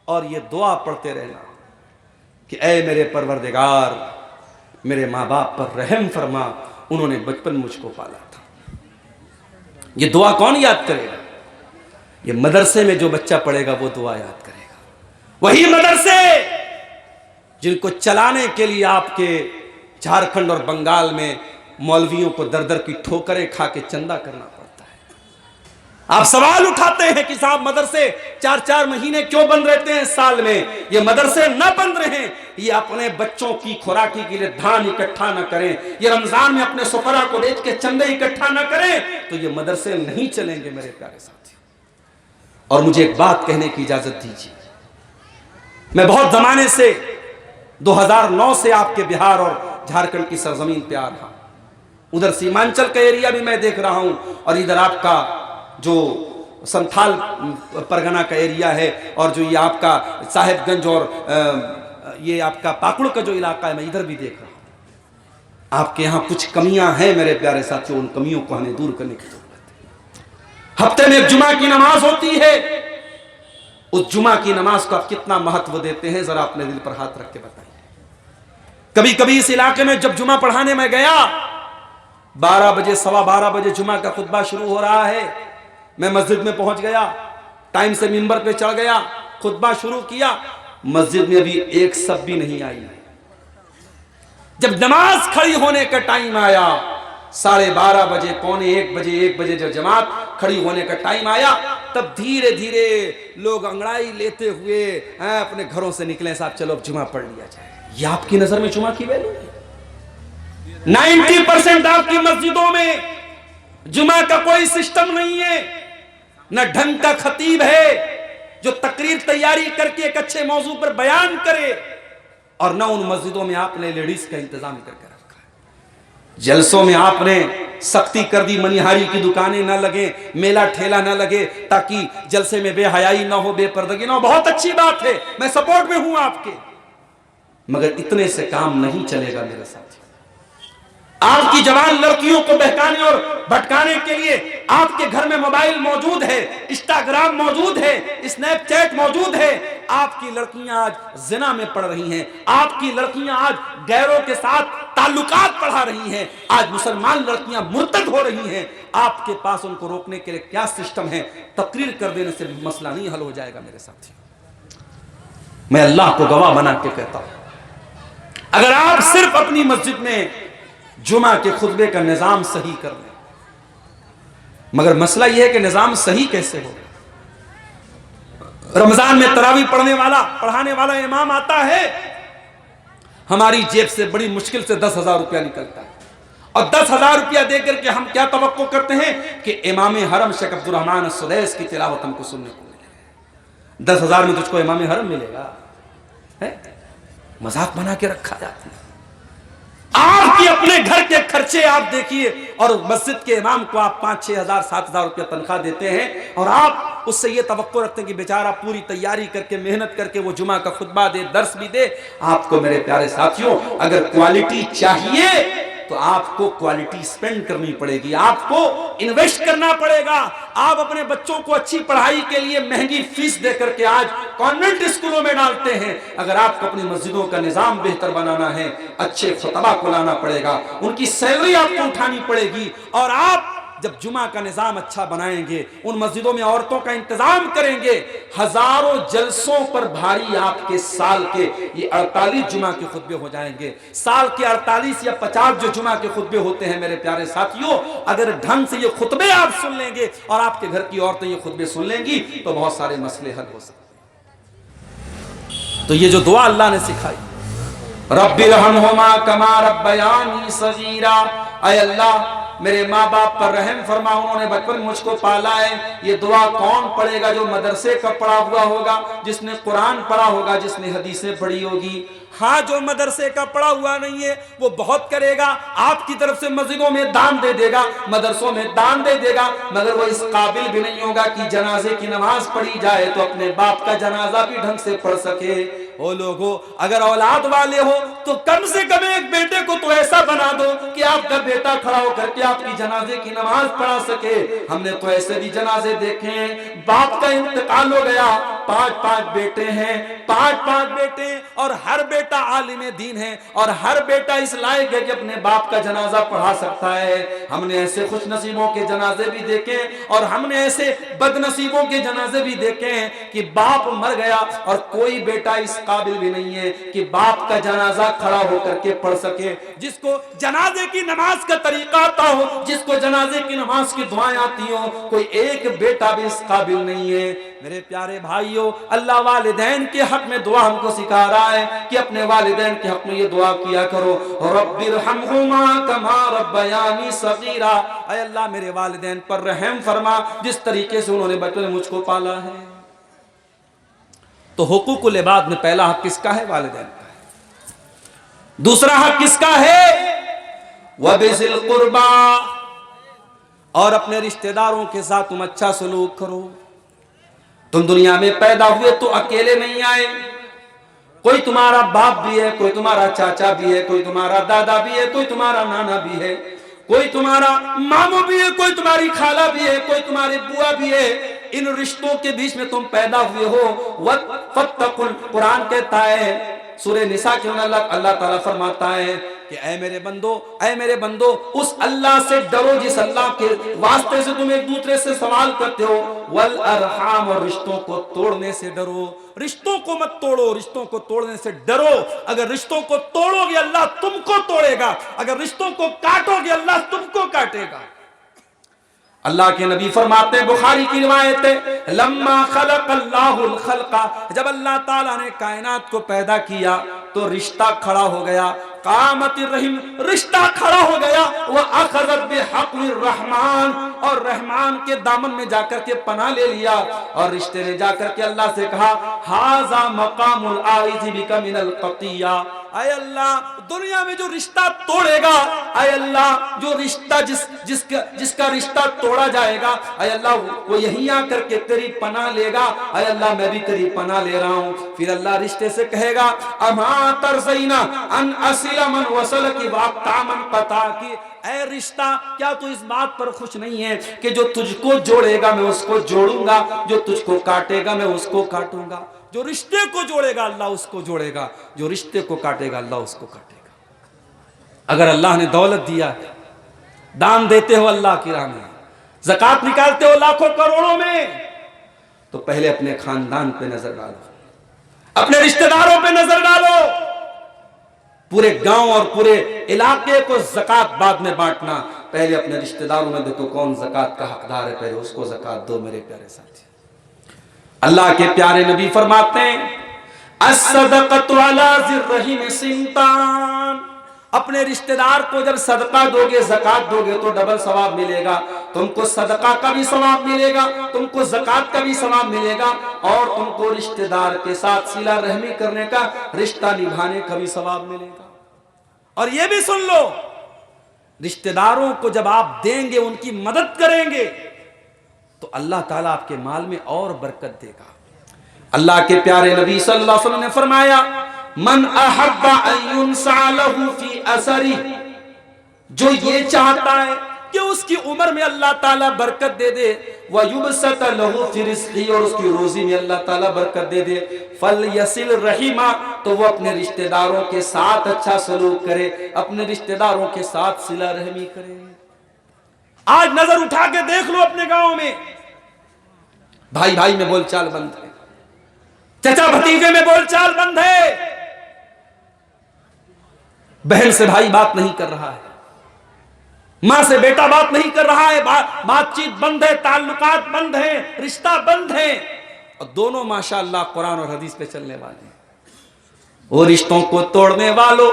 Speaker 1: और ये दुआ पढ़ते रहना कि ऐ मेरे परवरदिगार, मेरे माँ बाप पर रहम फरमा, उन्होंने बचपन मुझको पाला था। ये दुआ कौन याद करेगा? ये मदरसे में जो बच्चा पढ़ेगा वो दुआ याद करेगा। वही मदरसे जिनको चलाने के लिए आपके झारखंड और बंगाल में मौलवियों को दर दर की ठोकरें खा के चंदा करना पड़ता है। आप सवाल उठाते हैं कि साहब मदरसे 4-4 महीने क्यों बंद रहते हैं साल में? ये मदरसे न बंद रहे, ये अपने बच्चों की खुराकी के लिए धान इकट्ठा न करें, ये रमजान में अपने सुफरा को बेच के चंदे इकट्ठा न करें, तो ये मदरसे नहीं चलेंगे मेरे प्यारे साथी। और मुझे एक बात कहने की इजाजत दीजिए, मैं बहुत जमाने से 2009 से आपके बिहार और झारखंड की सरजमीन पे आ रहा हूं। उधर सीमांचल का एरिया भी मैं देख रहा हूं, और इधर आपका जो संथाल परगना का एरिया है, और जो ये आपका साहेबगंज और ये आपका पाकुड़ का जो इलाका है, मैं इधर भी देख रहा हूं। आपके यहाँ कुछ कमियां हैं मेरे प्यारे साथियों, उन कमियों को हमें दूर करने की जरूरत है। हफ्ते में एक जुमा की नमाज होती है, उस जुमा की नमाज को आप कितना महत्व देते हैं, जरा अपने दिल पर हाथ रख के बताइए। कभी कभी इस इलाके में जब जुमा पढ़ाने में गया, 12 बजे 12:15 बजे जुमा का खुतबा शुरू हो रहा है, मैं मस्जिद में पहुंच गया, टाइम से मिंबर पे चढ़ गया, खुतबा शुरू किया, मस्जिद में अभी एक सब भी नहीं आई। जब नमाज खड़ी होने का टाइम आया, 12:30 बजे, 1 बजे जब जमात खड़ी होने का टाइम आया, तब धीरे धीरे लोग अंगड़ाई लेते हुए अपने घरों से निकले, साहब चलो अब जुमा पढ़ लिया जाए। ये आपकी नजर में जुमा की वैल्यू है? 90% आपकी मस्जिदों में जुमा का कोई सिस्टम नहीं है, न ढंग का खतीब है जो तकरीर तैयारी करके एक अच्छे मौजू पर बयान करे, और न उन मस्जिदों में आपने लेडीज का इंतजाम करके रखा है। जलसों में आपने सख्ती कर दी, मनिहारी की दुकानें ना लगे, मेला ठेला ना लगे, ताकि जलसे में बेहयाई ना हो, बेपर्दगी ना हो। बहुत अच्छी बात है, मैं सपोर्ट में हूं आपके, मगर इतने से काम नहीं चलेगा मेरे साथी। आपकी जवान लड़कियों को बहकाने और भटकाने के लिए आपके घर में मोबाइल मौजूद है, इंस्टाग्राम मौजूद है, स्नैपचैट मौजूद है। आपकी लड़कियां आज जिना में पड़ रही हैं, आपकी लड़कियां आज गैरों के साथ ताल्लुकात बढ़ा रही हैं, आज मुसलमान लड़कियां मुर्तद हो रही हैं। आपके पास उनको रोकने के लिए क्या सिस्टम है? तकरीर कर देने से मसला नहीं हल हो जाएगा मेरे साथी। मैं अल्लाह को गवाह बना के कहता हूं, अगर आप सिर्फ अपनी मस्जिद में जुमा के खुतबे का निजाम सही कर लें, मगर मसला यह है कि निजाम सही कैसे हो? रमजान में तरावी पढ़ाने वाला इमाम आता है, हमारी जेब से बड़ी मुश्किल से 10,000 रुपया निकलता है, और 10,000 रुपया देकर के हम क्या तवक्को करते हैं कि इमाम हरम शेख अब्दुल रहमान सुदैस की तिलावत हमको सुनने को मिले। 10,000 में तुझको इमाम हरम मिलेगा? है मजाक बना के रखा जाता है। आपके अपने घर के खर्चे आप देखिए, और मस्जिद के इमाम को आप 5-6 हजार 7,000 रुपया तनख्वाह देते हैं, और आप उससे ये तवक्को रखते हैं कि बेचारा पूरी तैयारी करके मेहनत करके वो जुमा का खुतबा दे, दर्स भी दे। आपको मेरे प्यारे साथियों अगर क्वालिटी चाहिए तो आपको क्वालिटी स्पेंड करनी पड़ेगी, आपको इन्वेस्ट करना पड़ेगा। आप अपने बच्चों को अच्छी पढ़ाई के लिए महंगी फीस देकर के आज कॉन्वेंट स्कूलों में डालते हैं। अगर आपको अपनी मस्जिदों का निजाम बेहतर बनाना है, अच्छे खुतबा को लाना पड़ेगा, उनकी सैलरी आपको उठानी पड़ेगी। और आप जब जुमा का निजाम अच्छा बनाएंगे, उन मस्जिदों में औरतों का इंतजाम करेंगे, हजारों जलसों पर भारी आपके साल के ये 48 जुमा के खुतबे हो जाएंगे। साल के 48 या 50 जो जुमा के खुतबे होते हैं मेरे प्यारे साथियों, अगर ढंग से ये खुतबे आप सुन लेंगे और आपके घर की औरतें ये खुतबे सुन लेंगी तो बहुत सारे मसले हल हो सकते। तो ये जो दुआ अल्लाह ने सिखाई, रब्बिरहमहुमा कमा रब्बयानी सगीरा, ऐ अल्लाह मेरे माँ बाप पर रहम फरमा, उन्होंने बचपन मुझको पाला है। ये दुआ कौन पढ़ेगा? जो मदरसे का पढ़ा हुआ होगा, जिसने कुरान पढ़ा होगा, जिसने हदीसें पढ़ी होगी। हाँ, जो मदरसे का पढ़ा हुआ नहीं है वो बहुत करेगा, आपकी तरफ से मस्जिदों में दान दे देगा, मदरसों में दान दे देगा, मगर वो इस काबिल भी नहीं होगा कि जनाजे की नमाज पढ़ी जाए तो अपने बाप का जनाजा भी ढंग से पढ़ सके। ओ लोगों, अगर औलाद वाले हो तो कम से कम एक बेटे को तो ऐसा बना दो कि आपका बेटा खड़ा होकर के आपकी जनाजे की नमाज पढ़ा सके। हमने तो ऐसे भी जनाजे देखे हैं, बाप का इंतकाल हो गया, 5-5 बेटे हैं, 5-5 बेटे, और हर बेटा आलिम दीन है, और हर बेटा इस लायक है कि अपने बाप का जनाजा पढ़ा सकता है। हमने ऐसे खुश नसीबों के जनाजे भी देखे, और हमने ऐसे बदनसीबों के जनाजे भी देखे हैं कि बाप मर गया और कोई बेटा इस काबिल भी नहीं है कि बाप का जनाजा खड़ा होकर के पढ़ सके, जिसको जनाजे की नमाज का तरीका आता हो, जिसको जनाजे की नमाज की दुआएं आती हो, कोई एक बेटा भी इस काबिल नहीं है। मेरे प्यारे भाइयों, अल्लाह वालिदैन के हक में दुआ हमको सिखा रहा है कि अपने वालिदैन के हक में ये दुआ किया करो, रब्बिरहमहुमा कमा रब्बयानी सगीरा, ऐ अल्लाह मेरे वालिदैन पर रहम फरमा जिस तरीके से उन्होंने बचपन में मुझको पाला है। तो हुकूकुल इबाद में पहला हक किसका है? वालिदैन का है। दूसरा हक किसका है? वबिज़िल कुर्बा, और अपने रिश्तेदारों के साथ तुम अच्छा सलूक करो। तुम दुनिया में पैदा हुए तो अकेले नहीं आए, कोई तुम्हारा बाप भी है, कोई तुम्हारा चाचा भी है, कोई तुम्हारा दादा भी है, कोई तुम्हारा नाना भी है, कोई तुम्हारा मामू भी है, कोई तुम्हारी खाला भी है, कोई तुम्हारी बुआ भी है। इन रिश्तों के बीच में तुम पैदा हुए हो। वत्तकुल, कुरान कहता है सूरह निसा के अल्लाह ताला फरमाता है कि ऐ मेरे बंदो उस अल्लाह से डरो जिस अल्लाह के वास्ते से तुम एक दूसरे से सवाल करते हो। वल अरहाम, और रिश्तों को तोड़ने से डरो। रिश्तों को मत तोड़ो, रिश्तों को तोड़ने से डरो। अगर रिश्तों को तोड़ोगे अल्लाह तुमको तोड़ेगा, अगर रिश्तों को काटोगे अल्लाह तुमको काटेगा। अल्लाह के नबी फरमाते हैं, बुखारी की रिवायत है, लम्मा खलक़ल्लाहुल खल्क़ा, जब अल्लाह ताला ने कायनात को पैदा किया तो रिश्ता खड़ा हो गया, कामतिर रहीम, रिश्ता खड़ा हो गया। वह अखज़त बिहक़्क़िर रहमान, और रहमान के दामन में जाकर के पनाह ले लिया, और रिश्ते ने जाकर के अल्लाह से कहा, हाज़ा मक़ामुल आइज़ बिका मिनल क़तिया, ऐ अल्लाह दुनिया में जो रिश्ता तोड़ेगा, ऐ अल्लाह जो रिश्ता जिसका रिश्ता तोड़ा जाएगा, ऐ अल्लाह वो यहीं आकर के तेरी पनाह लेगा। ऐ अल्लाह मैं भी तेरी पनाह ले रहा हूँ। फिर अल्लाह रिश्ते से कहेगा, अमा तरज़ीना अन असिला मन वसल की वाक़ता मन क़ता की, ऐ रिश्ता क्या तू इस बात पर खुश नहीं है कि जो तुझको जोड़ेगा मैं उसको जोड़ूंगा, जो तुझको काटेगा मैं उसको काटूंगा। जो रिश्ते को जोड़ेगा अल्लाह उसको जोड़ेगा, जो रिश्ते को काटेगा अल्लाह उसको काटेगा। अगर अल्लाह ने दौलत दिया है, दान देते हो अल्लाह की राह में, ज़कात निकालते हो लाखों करोड़ों में, तो पहले अपने खानदान पे नजर डालो, अपने रिश्तेदारों पे नजर डालो। पूरे गांव और पूरे इलाके को ज़कात बाद में बांटना, पहले अपने रिश्तेदारों में देखो कौन ज़कात का हकदार है, पहले उसको ज़कात दो। मेरे प्यारे साथी, अल्लाह के प्यारे नबी फरमाते हैं, अस्सदक़तु अला ज़िर्रहिम सिंतान, अपने रिश्तेदार को जब सदका दोगे, ज़कात दोगे तो डबल सवाब मिलेगा। तुमको सदका का भी सवाब मिलेगा, तुमको ज़कात का भी सवाब मिलेगा, और तुमको रिश्तेदार के साथ सिला रहमी करने का, रिश्ता निभाने का भी सवाब मिलेगा। और ये भी सुन लो, रिश्तेदारों को जब आप देंगे, उनकी मदद करेंगे, तो अल्लाह ताला आपके माल में और बरकत देगा। अल्लाह के प्यारे नबी सल्लल्लाहु अलैहि वसल्लम ने फरमाया, मन अहब्बा अन युनसा लहू फी असरी, जो ये चाहता है कि उसकी उम्र में अल्लाह ताला बरकत दे दे, व युबसत लहू फी रिज़्क़ी, और उसकी रोजी में अल्लाह ताला बरकत दे दे, फल यसिल रहीमा, तो वो अपने रिश्तेदारों के साथ अच्छा सलूक करे, अपने रिश्तेदारों के साथ सिला रहमी करे। आज नजर उठा के देख लो अपने गांव में, भाई भाई में बोलचाल बंद है, चचा भतीजे में बोलचाल बंद है, बहन से भाई बात नहीं कर रहा है, मां से बेटा बात नहीं कर रहा है, बातचीत बंद है, ताल्लुकात बंद है, रिश्ता बंद है। और दोनों माशाअल्लाह कुरान और हदीस पे चलने वाले हैं। वो रिश्तों को तोड़ने वालों,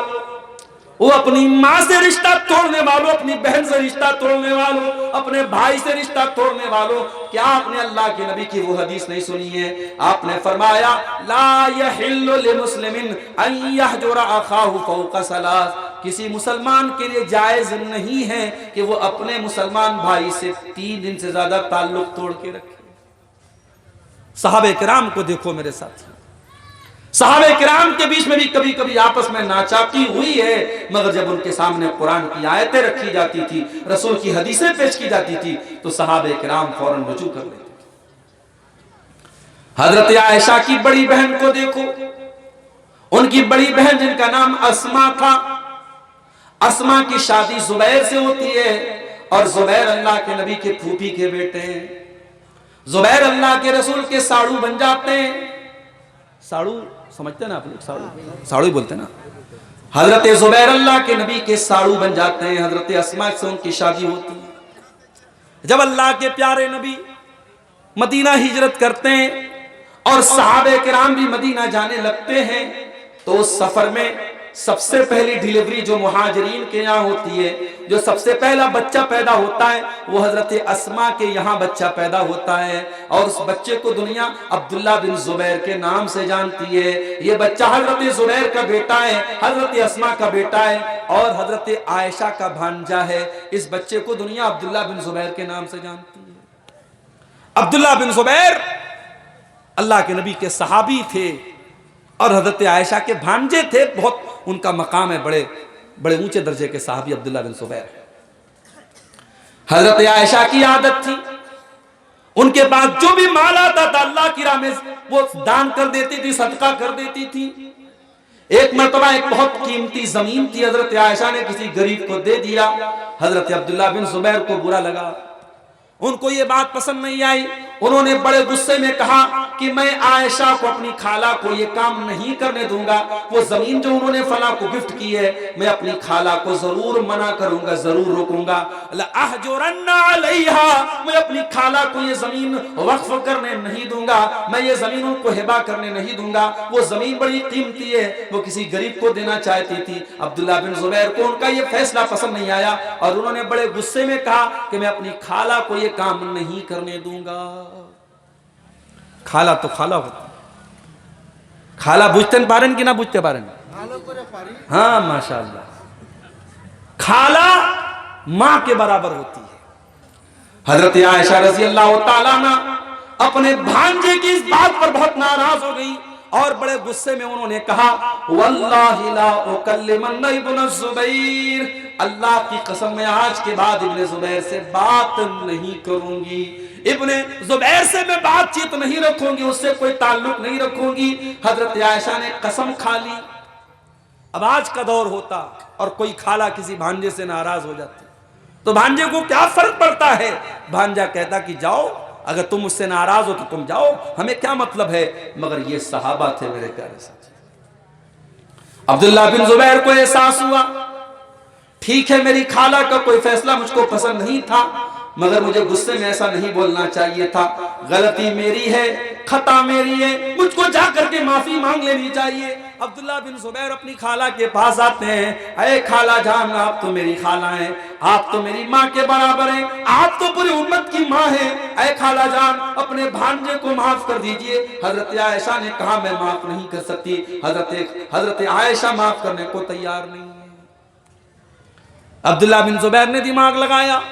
Speaker 1: वो अपनी माँ से रिश्ता तोड़ने वालों, अपनी बहन से रिश्ता तोड़ने वालों, अपने भाई से रिश्ता तोड़ने वालों, क्या आपने अल्लाह के नबी की वो हदीस नहीं सुनी है? आपने फरमाया, ला यहिल्लु लिमुस्लिमिन अन यहजुरा अखाहु फौका सलास, किसी मुसलमान के लिए जायज नहीं है कि वो अपने मुसलमान भाई से 3 दिन से ज्यादा ताल्लुक तोड़ के रखे। सहाबे किराम को देखो मेरे साथी, सहाबे किराम के बीच में भी कभी कभी आपस में नाचाकी हुई है, मगर जब उनके सामने कुरान की आयतें रखी जाती थी, रसूल की हदीसें पेश की जाती थी, तो सहाबे किराम फौरन रुजू कर लेते थे। हजरत आयशा की बड़ी बहन को देखो, उनकी बड़ी बहन जिनका नाम अस्मा था, अस्मा की शादी जुबैर से होती है, और जुबैर अल्लाह के नबी के फूफी के बेटे हैं। जुबैर अल्लाह के रसूल के साड़ू बन जाते हैं। साड़ू समझते ना आप लोग, साड़ू ही बोलते ना। हजरत जुबैर अल्लाह के नबी के साड़ू बन जाते हैं। हजरत अस्मा से उनकी शादी होती है। जब अल्लाह के प्यारे नबी मदीना हिजरत करते हैं और सहाबे किराम भी मदीना जाने लगते हैं, तो उस सफर में सबसे पहली डिलीवरी जो मुहाजिरीन के यहाँ होती है, जो सबसे पहला बच्चा पैदा होता है, वो हजरत अस्मा के यहाँ बच्चा पैदा होता है। और उस बच्चे को दुनिया अब्दुल्ला बिन जुबैर के नाम से जानती है। ये बच्चा हजरत जुबैर का बेटा है, हजरत अस्मा का बेटा है, और हजरत आयशा का भांजा है। इस बच्चे को दुनिया अब्दुल्ला बिन जुबैर के नाम से जानती है। अब्दुल्ला बिन जुबैर अल्लाह के नबी के सहाबी थे और हजरत आयशा के भांजे थे। बहुत उनका मकाम है, बड़े बड़े ऊंचे दर्जे के साहबी अब्दुल्ला बिन जुबैर। हजरत आयशा की आदत थी, उनके पास जो भी माल आता था अल्लाह की राह में वो दान कर देती थी, सदका कर देती थी। एक मर्तबा एक बहुत कीमती जमीन थी, हजरत आयशा ने किसी गरीब को दे दिया। हजरत अब्दुल्ला बिन जुबैर को बुरा लगा, उनको ये बात पसंद नहीं आई। उन्होंने बड़े गुस्से में कहा कि मैं आयशा को, अपनी खाला को ये काम नहीं करने दूंगा। वो जमीन जो उन्होंने फला को गिफ्ट की है, मैं अपनी खाला को जरूर मना करूंगा, जरूर रोकूंगा। मैं अपनी खाला को ये जमीन वक्फ करने नहीं दूंगा, मैं ये जमीन उनको हिबा करने नहीं दूंगा। वो जमीन बड़ी कीमती है, वो किसी गरीब को देना चाहती थी। अब्दुल्ला बिन जुबैर को उनका ये फैसला पसंद नहीं आया और उन्होंने बड़े गुस्से में कहा कि मैं अपनी खाला को ये काम नहीं करने दूंगा। खाला तो खाला होता, खाला बुझते पारेन कि ना बुझते पारेन? हाँ माशाअल्लाह, खाला मां के बराबर होती है। हजरत आयशा रज़ी अल्लाह ताला अन्हा अपने भांजे की इस बात पर बहुत नाराज हो गई और बड़े गुस्से में उन्होंने कहा, वल्लाहि ला उकल्लिमन्ना इब्न जुबैर, अल्लाह की कसम मैं आज के बाद इब्ने जुबैर से बात नहीं करूंगी, इब्ने जुबैर से मैं बातचीत नहीं रखूंगी, उससे कोई ताल्लुक नहीं रखूंगी। हजरत आयशा ने कसम खा ली। अब आज का दौर होता और कोई खाला किसी भांजे से नाराज हो जाती तो भांजे को क्या फर्क पड़ता है? भांजा कहता कि जाओ, अगर तुम उससे नाराज हो तो तुम जाओ, हमें क्या मतलब है। मगर ये सहाबा थे मेरे प्यारे साथी। अब्दुल्ला बिन जुबैर को एहसास हुआ, ठीक है मेरी खाला का कोई फैसला मुझको पसंद नहीं था, मगर मुझे गुस्से में ऐसा नहीं बोलना चाहिए था। गलती मेरी है, खता मेरी है, मुझको जा करके माफी मांग लेनी चाहिए। अब्दुल्ला बिन जुबैर अपनी खाला के पास आते हैं, अरे खाला जान, आप तो मेरी खाला हैं, आप तो मेरी माँ के बराबर हैं, आप तो पूरी उम्मत की माँ हैं। अरे खाला जान, अपने भांजे को माफ कर दीजिए। हजरत आयशा ने कहा मैं माफ नहीं कर सकती। हजरत आयशा माफ करने को तैयार नहीं है। अब्दुल्ला बिन जुबैर ने दिमाग लगाया,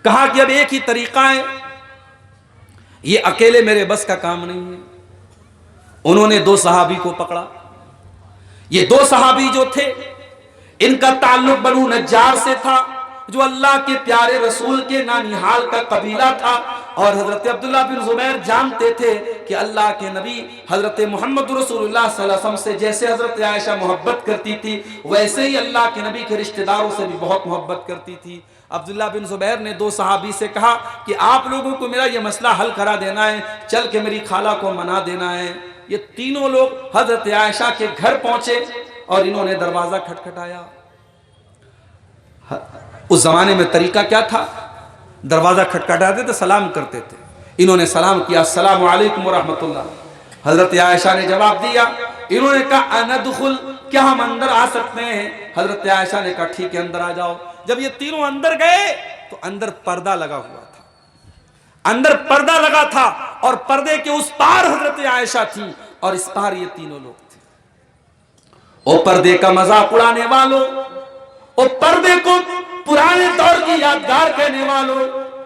Speaker 1: कहा कि अब एक ही तरीका है, ये अकेले मेरे बस का काम नहीं है। उन्होंने दो सहाबी को पकड़ा। ये दो सहाबी जो थे, इनका ताल्लुक बनु नज्जार से था, जो अल्लाह के प्यारे रसूल के नानिहाल का कबीला था। और हजरत अब्दुल्ला बिन जुबैर जानते थे कि अल्लाह के नबी हजरत मोहम्मद रसूलुल्लाह सल्लल्लाहु अलैहि वसल्लम से जैसे हजरत आयशा मोहब्बत करती थी, वैसे ही अल्लाह के नबी के रिश्तेदारों से भी बहुत मोहब्बत करती थी। अब्दुल्ला बिन जुबैर ने दो सहाबी से कहा कि आप लोगों को मेरा यह मसला हल करा देना है, चल के मेरी खाला को मना देना है। ये तीनों लोग हजरत आयशा के घर पहुंचे और इन्होंने दरवाजा खटखटाया। उस जमाने में तरीका क्या था, दरवाजा खटखटाते थे, सलाम करते थे। इन्होंने सलाम किया, अस्सलामु अलैकुम व रहमतुल्लाह। हजरत आयशा ने जवाब दिया। इन्होंने कहा अनदखुल, क्या हम अंदर आ सकते हैं? हजरत आयशा ने कहा ठीक है, अंदर आ जाओ। जब ये तीनों अंदर गए तो अंदर पर्दा लगा हुआ था, अंदर पर्दा लगा था, और पर्दे के उस पार हजरत आयशा थी और इस पार ये तीनों लोग थे। ओ पर्दे का मजाक उड़ाने वालों, ओ पर्दे को पुराने दौर की यादगार कहने वालों,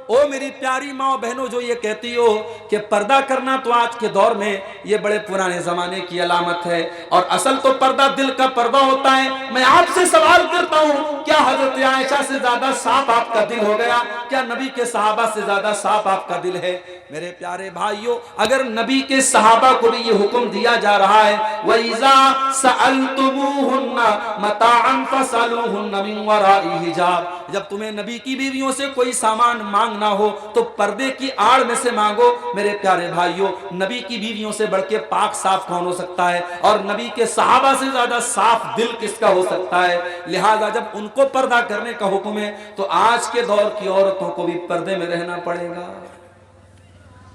Speaker 1: ओ मेरी प्यारी माँ बहनों जो ये कहती हो कि पर्दा करना तो आज के दौर में ये बड़े पुराने जमाने की अलामत है, और असल तो पर्दा दिल का पर्दा होता है। मैं आपसे सवाल करता हूँ, क्या हजरत आयशा से ज्यादा साफ आपका दिल हो गया? क्या नबी के सहाबा से ज्यादा साफ आपका दिल है? मेरे प्यारे भाइयों, अगर नबी के सहाबा को भी ये हुक्म दिया जा रहा है, वइज़ा सअलतुमूहुन्ना मताअन फसलूहुन्ना मिन वराई हिजाब, जब तुम्हें नबी की बीवियों से कोई सामान मांगना हो तो पर्दे की आड़ में से मांगो। मेरे प्यारे भाइयों, नबी की बीवियों से बढ़ के पाक साफ कौन हो सकता है? और नबी के सहाबा से ज्यादा साफ दिल किसका हो सकता है? लिहाजा जब उनको पर्दा करने का हुक्म है तो आज के दौर की औरतों को भी पर्दे में रहना पड़ेगा।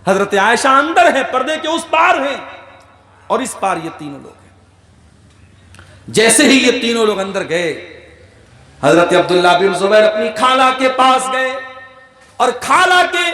Speaker 1: हजरत आयशा अंदर है, पर्दे के उस पार है, और इस पार ये तीनों लोग हैं। जैसे ही ये तीनों लोग अंदर गए, हजरत अब्दुल्ला बिन जुबैर अपनी खाला के पास गए और खाला के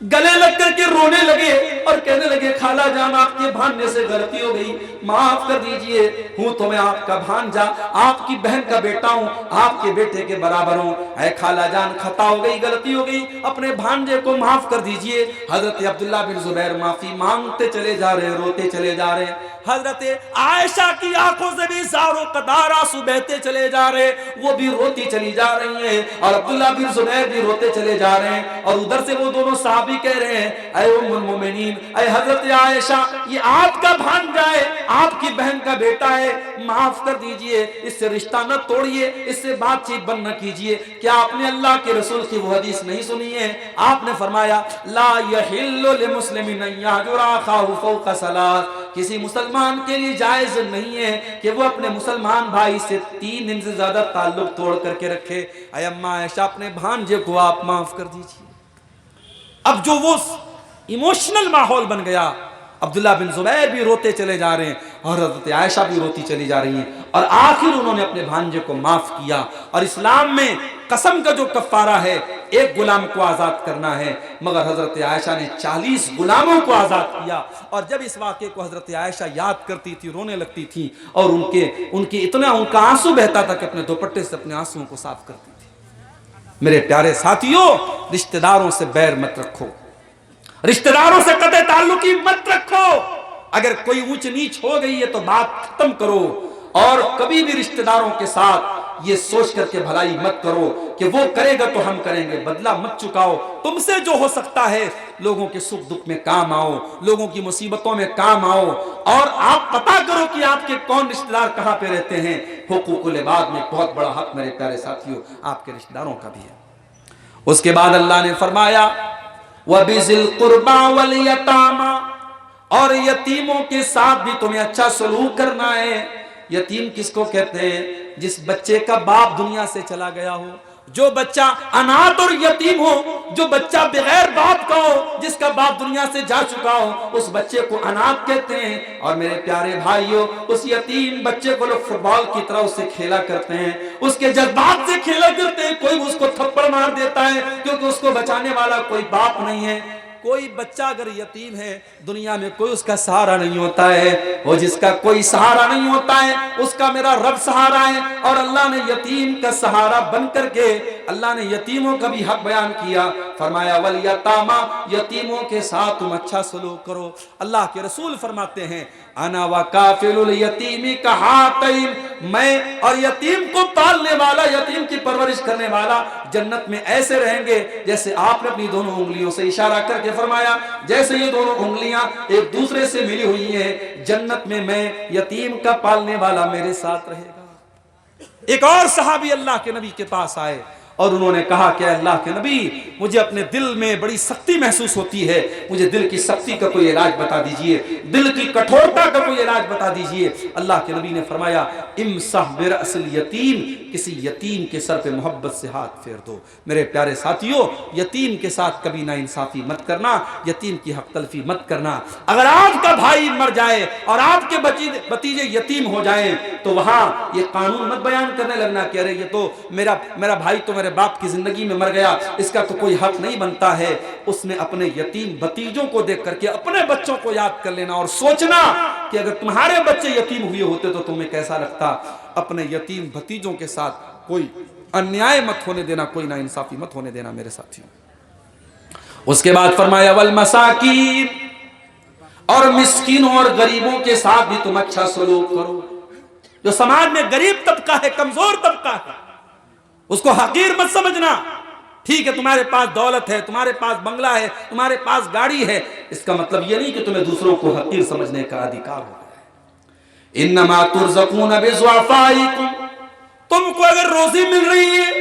Speaker 1: गले लग करके रोने लगे और कहने लगे, खाला जान, आपके भांजे से गलती हो गई, माफ कर दीजिए। हूं तो मैं आपका भांजा, आपकी बहन का बेटा हूं, आपके बेटे के बराबर हूं। ऐ खाला जान, खता हो गई, गलती हो गई, अपने भांजे को माफ कर दीजिए। हजरत अब्दुल्ला बिन जुबैर माफी मांगते चले जा रहे, रोते चले जा रहे। हजरत आयशा की आंखों से भी ज़ारो कदार आंसू बहते चले जा रहे, वो भी रोती चली जा रही है, और अब्दुल्ला बिन जुबैर भी रोते चले जा रहे हैं। और उधर से वो दोनों साहबी कह रहे हैं, ऐ उम्मुल मोमिनीन, ऐ हजरत आयशा, ये आपका भांजा है, आपकी बहन का बेटा है, माफ कर दीजिए, इससे रिश्ता न तोड़िए, इससे बातचीत बंद न कीजिए। क्या आपने अल्लाह के रसूल की वो हदीस नहीं सुनी है? आपने फरमाया, ला यहिल्लु लिमुस्लिमिन अन यहजुरा अखाहु फौqa सलास, किसी मुसलमान के लिए जायज नहीं है कि वो अपने मुसलमान भाई से 3 दिन से ज्यादा ताल्लुक तोड़ करके रखे। ऐ अम्मा आयशा, अपने भांजे को आप माफ कर दीजिए। अब जो वो इमोशनल माहौल बन गया, अब्दुल्ला बिन जुबैर भी रोते चले जा रहे हैं और हज़रत आयशा भी रोती चली जा रही हैं, और आखिर उन्होंने अपने भांजे को माफ किया। और इस्लाम में कसम का जो कफ़ारा है, एक गुलाम को आज़ाद करना है, मगर हज़रत आयशा ने 40 गुलामों को आज़ाद किया। और जब इस वाक़े को हज़रत आयशा याद करती थी, रोने लगती थी, और उनके इतना उनका आंसू बहता था कि अपने दुपट्टे से अपने आंसुओं को साफ करती थी। मेरे प्यारे साथियों, रिश्तेदारों से बैर मत रखो, रिश्तेदारों से कतई ताल्लुकी मत रखो। अगर कोई ऊंच नीच हो गई है तो बात खत्म करो, और कभी भी रिश्तेदारों के साथ ये सोच करके भलाई मत करो कि वो करेगा तो हम करेंगे। बदला मत चुकाओ। तुमसे जो हो सकता है, लोगों के सुख दुख में काम आओ, लोगों की मुसीबतों में काम आओ, और आप पता करो कि आपके कौन रिश्तेदार कहां पे रहते हैं। हुकूकुल इबाद में बहुत बड़ा हक मेरे प्यारे साथियों आपके रिश्तेदारों का भी है। उसके बाद अल्लाह ने फरमाया, वबिज़िल कुर्बा वल यतामा, और यतीमों के साथ भी तुम्हें अच्छा सलूक करना है। यतीम किसको कहते हैं? जिस बच्चे का बाप दुनिया से चला गया हो, जो बच्चा अनाथ और यतीम हो, जो बच्चा बगैर बाप का हो, जिसका बाप दुनिया से जा चुका हो, उस बच्चे को अनाथ कहते हैं। और मेरे प्यारे भाइयों, उस यतीम बच्चे को लोग फुटबॉल की तरह उससे खेला करते हैं, उसके जज्बात से खेला करते हैं। कोई उसको थप्पड़ मार देता है क्योंकि उसको बचाने वाला कोई बाप नहीं है। कोई बच्चा अगर यतीम है, दुनिया में कोई उसका सहारा नहीं होता है। वो जिसका कोई सहारा नहीं होता है, उसका मेरा रब सहारा है। और अल्लाह ने यतीम का सहारा बन करके अल्लाह ने यतीमों का भी हक बयान किया। फरमाया वल यतामा, यतीमों के साथ तुम अच्छा सलूक करो। अल्लाह के रसूल फरमाते हैं अना व काफिलुल यतीमी का हातैन, मैं और यतीम को पालने वाला, यतीम की परवरिश करने वाला जन्नत में ऐसे रहेंगे जैसे आपने अपनी दोनों उंगलियों से इशारा करके फरमाया, जैसे ये दोनों उंगलियां एक दूसरे से मिली हुई हैं, जन्नत में मैं यतीम का पालने वाला मेरे साथ रहेगा। एक और सहाबी अल्लाह के नबी के पास आए और उन्होंने कहा कि अल्लाह के नबी, मुझे अपने दिल में बड़ी सख्ती महसूस होती है, मुझे दिल की सख्ती का कोई इलाज बता दीजिए, दिल की कठोरता का कोई इलाज बता दीजिए। अल्लाह के नबी ने फरमाया इमसह बिरअसिल यतीम, किसी यतीम के सर पे मोहब्बत से हाथ फेर दो। मेरे प्यारे साथियों, यतीम के साथ कभी ना इंसाफी मत करना, यतीम की हक तलफी मत करना। अगर आपका भाई मर जाए और आपके भतीजे यतीम हो जाए तो वहां ये कानून मत बयान करने लगना कि अरे ये तो मेरा भाई तो मेरे बाप की जिंदगी में मर गया, इसका तो कोई हक नहीं बनता है। उसने अपने यतीम भतीजों को देख करके अपने बच्चों को याद कर लेना और सोचना कि अगर तुम्हारे बच्चे यतीम हुए होते तो तुम्हें कैसा लगता। अपने यतीम भतीजों के साथ कोई अन्याय मत होने देना, कोई ना इंसाफी मत होने देना मेरे साथियों। उसके बाद फरमाया वल मसाकीन, और मिस्किनों और गरीबों के साथ भी तुम अच्छा सलूक करो। जो समाज में गरीब तबका है, कमजोर तबका है, उसको हकीर मत समझना। ठीक है, तुम्हारे पास दौलत है, तुम्हारे पास बंगला है, तुम्हारे पास गाड़ी है, इसका मतलब यह नहीं कि तुम्हें दूसरों को हकीर समझने का अधिकार हो। इन्नमा तुरज़क़ून बिज़ुअफ़ाइकुम, तुमको अगर रोजी मिल रही है,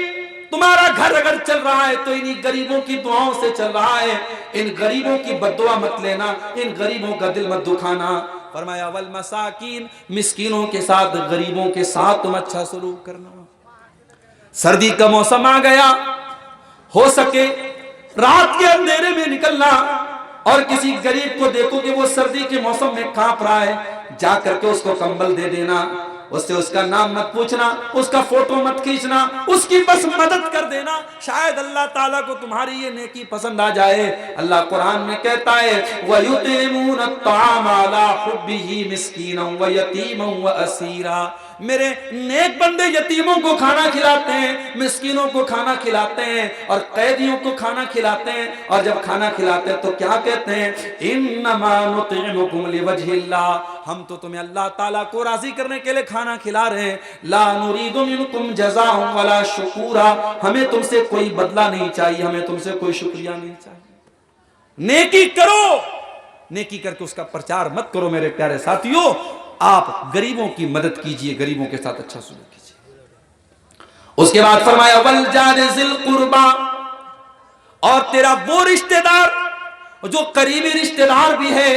Speaker 1: तुम्हारा घर अगर चल रहा है तो इन्हीं गरीबों की दुआओं से चल रहा है। इन गरीबों की बद्दुआ मत लेना, इन गरीबों का दिल मत दुखाना। फरमाया वल मसाकीन, मिस्कीनों के साथ, गरीबों के साथ तुम अच्छा सलूक करना। सर्दी का मौसम आ गया, हो सके रात के अंधेरे में निकलना और किसी गरीब को देखो कि वो सर्दी के मौसम में कांप रहा है, जा करके उसको कंबल दे देना। उससे उसका नाम मत पूछना, उसका फोटो मत खींचना, उसकी बस मदद कर देना। शायद अल्लाह ताला को तुम्हारी ये नेकी पसंद आ जाए। अल्लाह कुरान में कहता है वयुतिमून अत्ताम अला हुब्बिही मिस्कीनन व यतीमन व असीरा, मेरे नेक बंदे यतीमों को खाना खिलाते हैं, मिस्कीनों को खाना खिलाते हैं और कैदियों को खाना खिलाते हैं। और जब खाना खिलाते हैं तो क्या कहते हैं, इन्नमा नुतिमुकुम लिवजहिल्लाह, हम तो तुम्हें अल्लाह ताला को राजी करने के लिए खाना खिला रहे हैं। ला नुरीदु मिनकुम जज़ाअन वला शुकूरा, हमें तुमसे कोई बदला नहीं चाहिए, हमें तुमसे कोई शुक्रिया नहीं चाहिए। नेकी करो, नेकी करके उसका प्रचार मत करो। मेरे प्यारे साथियों, आप गरीबों की मदद कीजिए, गरीबों के साथ अच्छा सलूक कीजिए। उसके बाद फरमाया वल जारि ज़िल कुर्बा, और तेरा वो रिश्तेदार जो करीबी रिश्तेदार भी है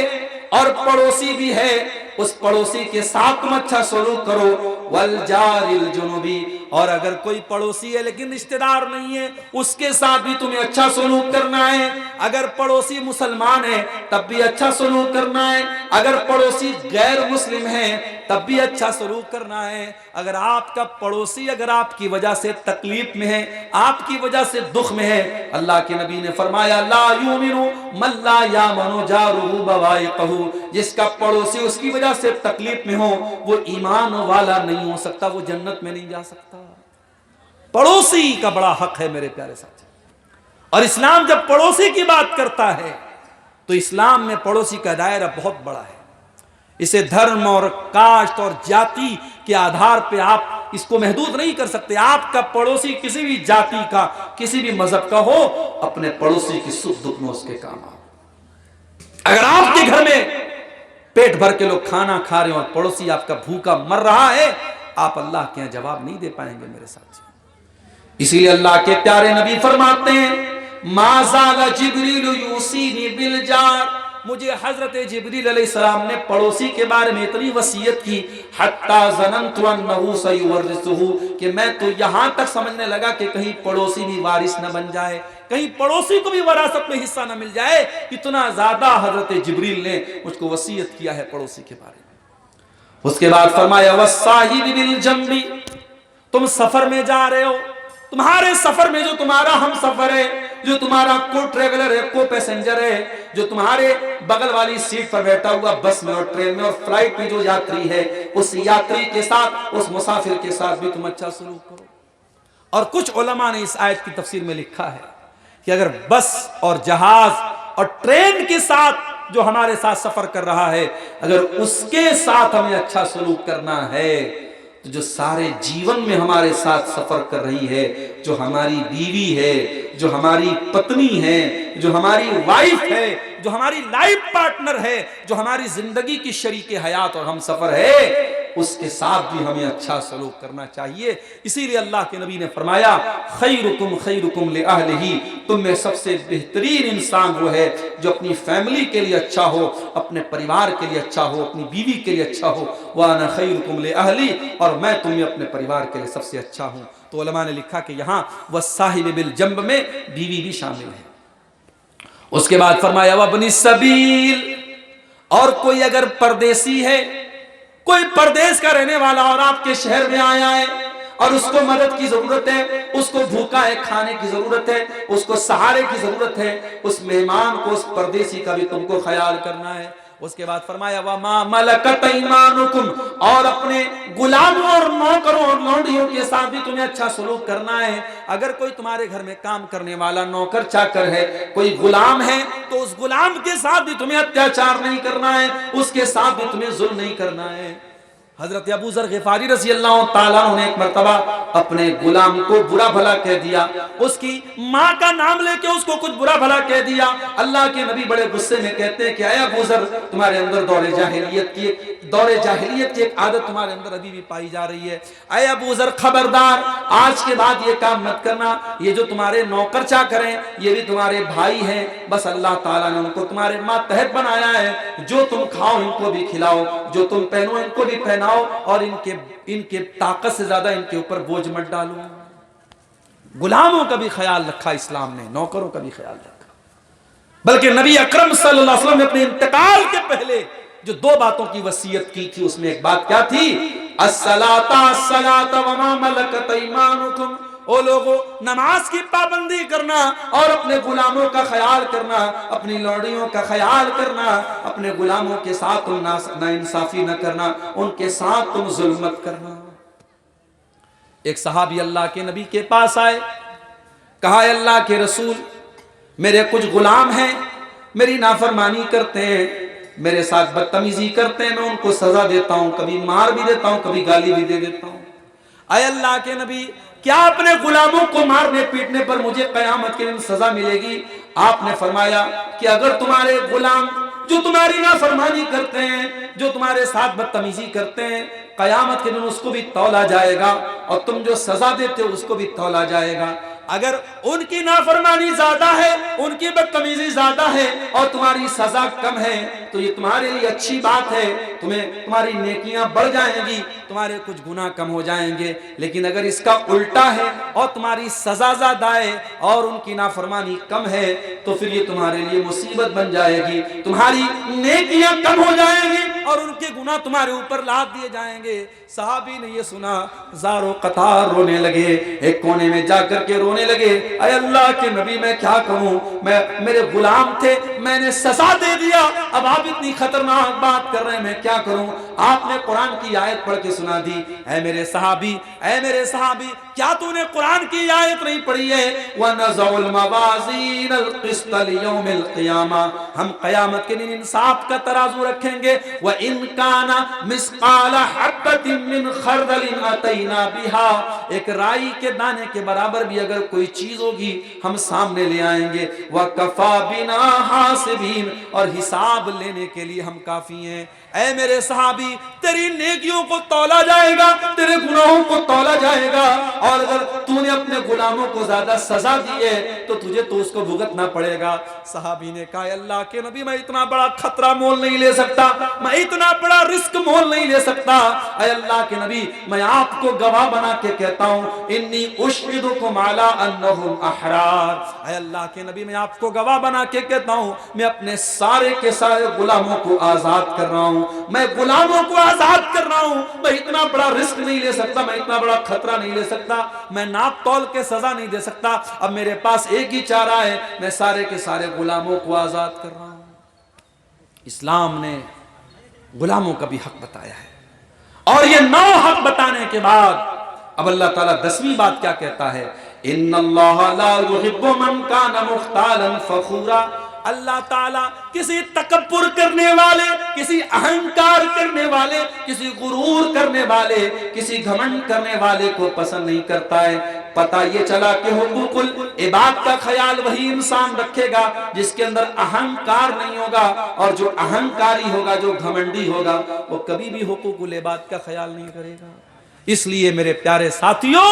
Speaker 1: और पड़ोसी भी है, उस पड़ोसी के साथ तुम अच्छा सलूक करो। वल जारिल जुनुबी, और अगर कोई पड़ोसी है लेकिन रिश्तेदार नहीं है, उसके साथ भी तुम्हें अच्छा सलूक करना है। अगर पड़ोसी मुसलमान है तब भी अच्छा सलूक करना है, अगर पड़ोसी गैर मुस्लिम है तब भी अच्छा सलूक करना है। अगर आपका पड़ोसी अगर आपकी वजह से तकलीफ में है, आपकी वजह से दुख में है, अल्लाह के नबी ने फरमाया ला युमिनु मन ला यामनु जारुहु बवाइकहु, जिसका पड़ोसी उसकी वजह से तकलीफ में हो वो ईमान वाला नहीं हो सकता, वो जन्नत में नहीं जा सकता। पड़ोसी का बड़ा हक है मेरे प्यारे साथी। और इस्लाम जब पड़ोसी की बात करता है तो इस्लाम में पड़ोसी का दायरा बहुत बड़ा है। इसे धर्म और कास्ट और जाति के आधार पे आप इसको महदूद नहीं कर सकते। आपका पड़ोसी किसी भी जाति का, किसी भी मजहब का हो, अपने पड़ोसी की सुख दुख में उसके काम आओ। अगर आपके घर में पेट भर के लोग खाना खा रहे हो और पड़ोसी आपका भूखा मर रहा है, आप अल्लाह के यहां जवाब नहीं दे पाएंगे मेरे साथ। इसीलिए अल्लाह के प्यारे नबी फरमाते हैं माज़ाला जिब्रील यूसीनी बिल जार, मुझे हजरत जिब्रील अलैहिस्सलाम ने पड़ोसी के बारे में इतनी वसीयत की, हत्ता ज़ननतु अन्नहु सयुवर्रिसुहु, कि मैं तो यहां तक समझने लगा कि कहीं पड़ोसी भी वारिस न बन जाए, कहीं पड़ोसी को भी वरासत में हिस्सा न मिल जाए। इतना ज्यादा हजरत जिब्रील ने मुझको वसीयत किया है पड़ोसी के बारे में। उसके बाद फरमाया वस्साहिबि बिल जंबी, तुम सफर में जा रहे हो, तुम्हारे सफर में जो तुम्हारा हम सफर है, जो तुम्हारा को ट्रेवलर है, को पैसेंजर है, जो तुम्हारे बगल वाली सीट पर बैठा हुआ बस में और ट्रेन में और फ्लाइट में जो यात्री है, उस यात्री के साथ, उस मुसाफिर के साथ भी तुम अच्छा सलूक करो। और कुछ उलमा ने इस आयत की तफसीर में लिखा है कि अगर बस और जहाज और ट्रेन के साथ जो हमारे साथ सफर कर रहा है, अगर उसके साथ हमें अच्छा सलूक करना है, तो जो सारे जीवन में हमारे साथ सफर कर रही है, जो हमारी बीवी है, जो हमारी पत्नी है, जो हमारी वाइफ है, जो हमारी लाइफ पार्टनर है, जो हमारी जिंदगी की शरीके हयात और हम सफर है, उसके साथ भी हमें अच्छा सलूक करना चाहिए। इसीलिए अल्लाह के नबी ने फरमाया खैरुकुम लिअहलिही, तुम में सबसे बेहतरीन इंसान वो है जो अपनी फैमिली के लिए अच्छा हो, अपने परिवार के लिए अच्छा हो, अपनी बीवी के लिए अच्छा हो। व अना खैरुकुम लिअहली, और मैं तुम में अपने परिवार के लिए सबसे अच्छा हूँ। तो उलमा ने लिखा कि यहाँ वस्साहिब बिल जंब में बीवी भी शामिल है। उसके बाद फरमाया वबनी सबील, और कोई अगर परदेसी है, कोई परदेश का रहने वाला और आपके शहर में आया है और उसको मदद की जरूरत है, उसको भूखा है, खाने की जरूरत है, उसको सहारे की जरूरत है, उस मेहमान को, उस परदेसी का भी तुमको ख्याल करना है। उसके बाद फरमाया वमा मलकत ईमानुकुम, और अपने गुलामों और नौकरों और लौंडियों के साथ भी तुम्हें अच्छा सलूक करना है। अगर कोई तुम्हारे घर में काम करने वाला नौकर चाकर है, कोई गुलाम है, तो उस गुलाम के साथ भी तुम्हें अत्याचार नहीं करना है, उसके साथ भी तुम्हें जुल्म नहीं करना है। हजरत अबू ज़र ग़िफ़ारी रज़ी अल्लाह ताला अन्हु ने एक मर्तबा अपने गुलाम को बुरा भला कह दिया, उसकी माँ का नाम लेके उसको कुछ बुरा भला कह दिया। अल्लाह के नबी बड़े गुस्से में कहते हैं कि आया अबू ज़र, तुम्हारे अंदर दौरे जाहिलियत की एक आदत तुम्हारे अंदर अभी भी पाई जा रही है। आया अबू ज़र, खबरदार, आज के बाद ये काम मत करना। ये जो तुम्हारे नौकर चाकर हैं, ये भी तुम्हारे भाई हैं, बस अल्लाह ताला ने उनको तुम्हारे मातहत बनाया है। जो तुम खाओ इनको भी खिलाओ, जो तुम पहनो इनको भी पहनाओ, और इनके ताकत से ज्यादा इनके ऊपर बोझ मत डालो। गुलामों का भी ख्याल रखा इस्लाम ने, नौकरों का भी ख्याल रखा। बल्कि नबी अकरम सल्लल्लाहु अलैहि वसल्लम ने अपने इंतकाल के पहले जो दो बातों की वसीयत की थी, उसमें एक बात क्या थी? अस्सलाता वमा मलकत ईमानुकुम, ओ लोगों, नमाज की पाबंदी करना और अपने गुलामों का ख्याल करना, अपनी लौड़ियों का ख्याल करना, अपने गुलामों के साथ तुम नाइंसाफी न करना, उनके साथ तुम जुल्म मत करना। एक सहाबी अल्लाह के नबी के पास आए, कहा अल्लाह के रसूल, मेरे कुछ गुलाम हैं, मेरी नाफरमानी करते हैं, मेरे साथ बदतमीजी करते हैं, मैं उनको सजा देता हूं, कभी मार भी देता हूं, कभी गाली भी दे देता हूं। आए अल्लाह के नबी, क्या अपने गुलामों को मारने पीटने पर मुझे कयामत के दिन सजा मिलेगी? आपने फरमाया कि अगर तुम्हारे गुलाम जो तुम्हारी नाफरमानी करते हैं, जो तुम्हारे साथ बदतमीजी करते हैं, कयामत के दिन उसको भी तौला जाएगा, और तुम जो सजा देते हो उसको भी तौला जाएगा। अगर उनकी नाफरमानी ज्यादा है, उनकी बदतमीजी ज्यादा है और तुम्हारी सजा कम है, तो ये तुम्हारे लिए अच्छी बात है, तुम्हारी नेकियां बढ़ जाएंगी, तुम्हारे कुछ गुनाह कम हो जाएंगे। लेकिन अगर इसका उल्टा है और तुम्हारी सजा ज्यादा है और उनकी नाफरमानी कम है, तो फिर ये तुम्हारे लिए मुसीबत बन जाएगी, तुम्हारी नेकियां कम हो जाएंगी और उनके गुनाह तुम्हारे ऊपर लाद दिए जाएंगे। सहाबी ने ये सुना, ज़ारो कतार रोने लगे, एक कोने में जाकर के रोने लगे, अय अल्लाह के नबी, मैं क्या करूं, मेरे गुलाम थे, मैंने सजा दे दिया, अब आप इतनी खतरनाक बात कर रहे हैं, मैं क्या करूं? आपने कुरान की आयत पढ़ के सुना दी। ऐ मेरे सहाबी, क्या तूने कुरान की आयत नहीं पढ़ी है? वनज़उल मवाज़ीनल क़िस्त लियौमिल क़ियामा, हम क़यामत के दिन इंसाफ का तराजू रखेंगे। व इन काना मिस्क़ाल हब्बतिन मिन खरदलिन अतैना बिहा, एक राई के दाने के बराबर भी अगर कोई चीज होगी हम सामने ले आएंगे। व कफ़ा बिना हासिबीन, और हिसाब लेने के लिए हम काफी हैं। ऐ मेरे सहाबी, तेरी नेकियों को तौला जाएगा, तेरे गुनाहों को तौला जाएगा, और अगर तूने अपने गुलामों को ज्यादा सजा दी है तो तुझे तो उसको भुगतना पड़ेगा। सहाबी ने कहा, अल्लाह के नबी, मैं इतना बड़ा खतरा मोल नहीं ले सकता, मैं इतना बड़ा रिस्क मोल नहीं ले सकता। अल्लाह के नबी, मैं आपको गवाह बना के कहता हूं, इन्नी उशहिदुकुम अला अन्नहुम अहरार। अल्लाह के नबी, मैं आपको गवाह बना के कहता हूं, मैं अपने सारे के सारे गुलामों को आजाद कर रहा हूं, मैं गुलामों को आजाद कर रहा हूं। मैं इतना बड़ा रिस्क नहीं ले सकता, मैं इतना बड़ा खतरा नहीं ले सकता, मैं नाप तौल के सजा नहीं दे सकता। अब मेरे पास एक ही चारा है, मैं सारे के सारे गुलामों को आजाद कर रहा हूं। इस्लाम ने गुलामों का भी हक बताया है, और ये 9 हक बताने के बाद अब अल्लाह ताला 10वीं बात क्या कहता है, इन्नल्लाह ला युहिब्बु मन कान मुख्तालन फखूरा। अल्लाह ताला किसी तकब्बुर करने वाले, किसी अहंकार करने वाले, किसी गुरूर करने वाले, किसी घमंड करने वाले को पसंद नहीं करता है। पता ये चला कि हुकूकुल इबाद का ख्याल वही इंसान रखेगा जिसके अंदर अहंकार नहीं होगा, और जो अहंकारी होगा, जो घमंडी होगा, वो कभी भी हुकूकुल इबाद का ख्याल नहीं करेगा। इसलिए मेरे प्यारे साथियों,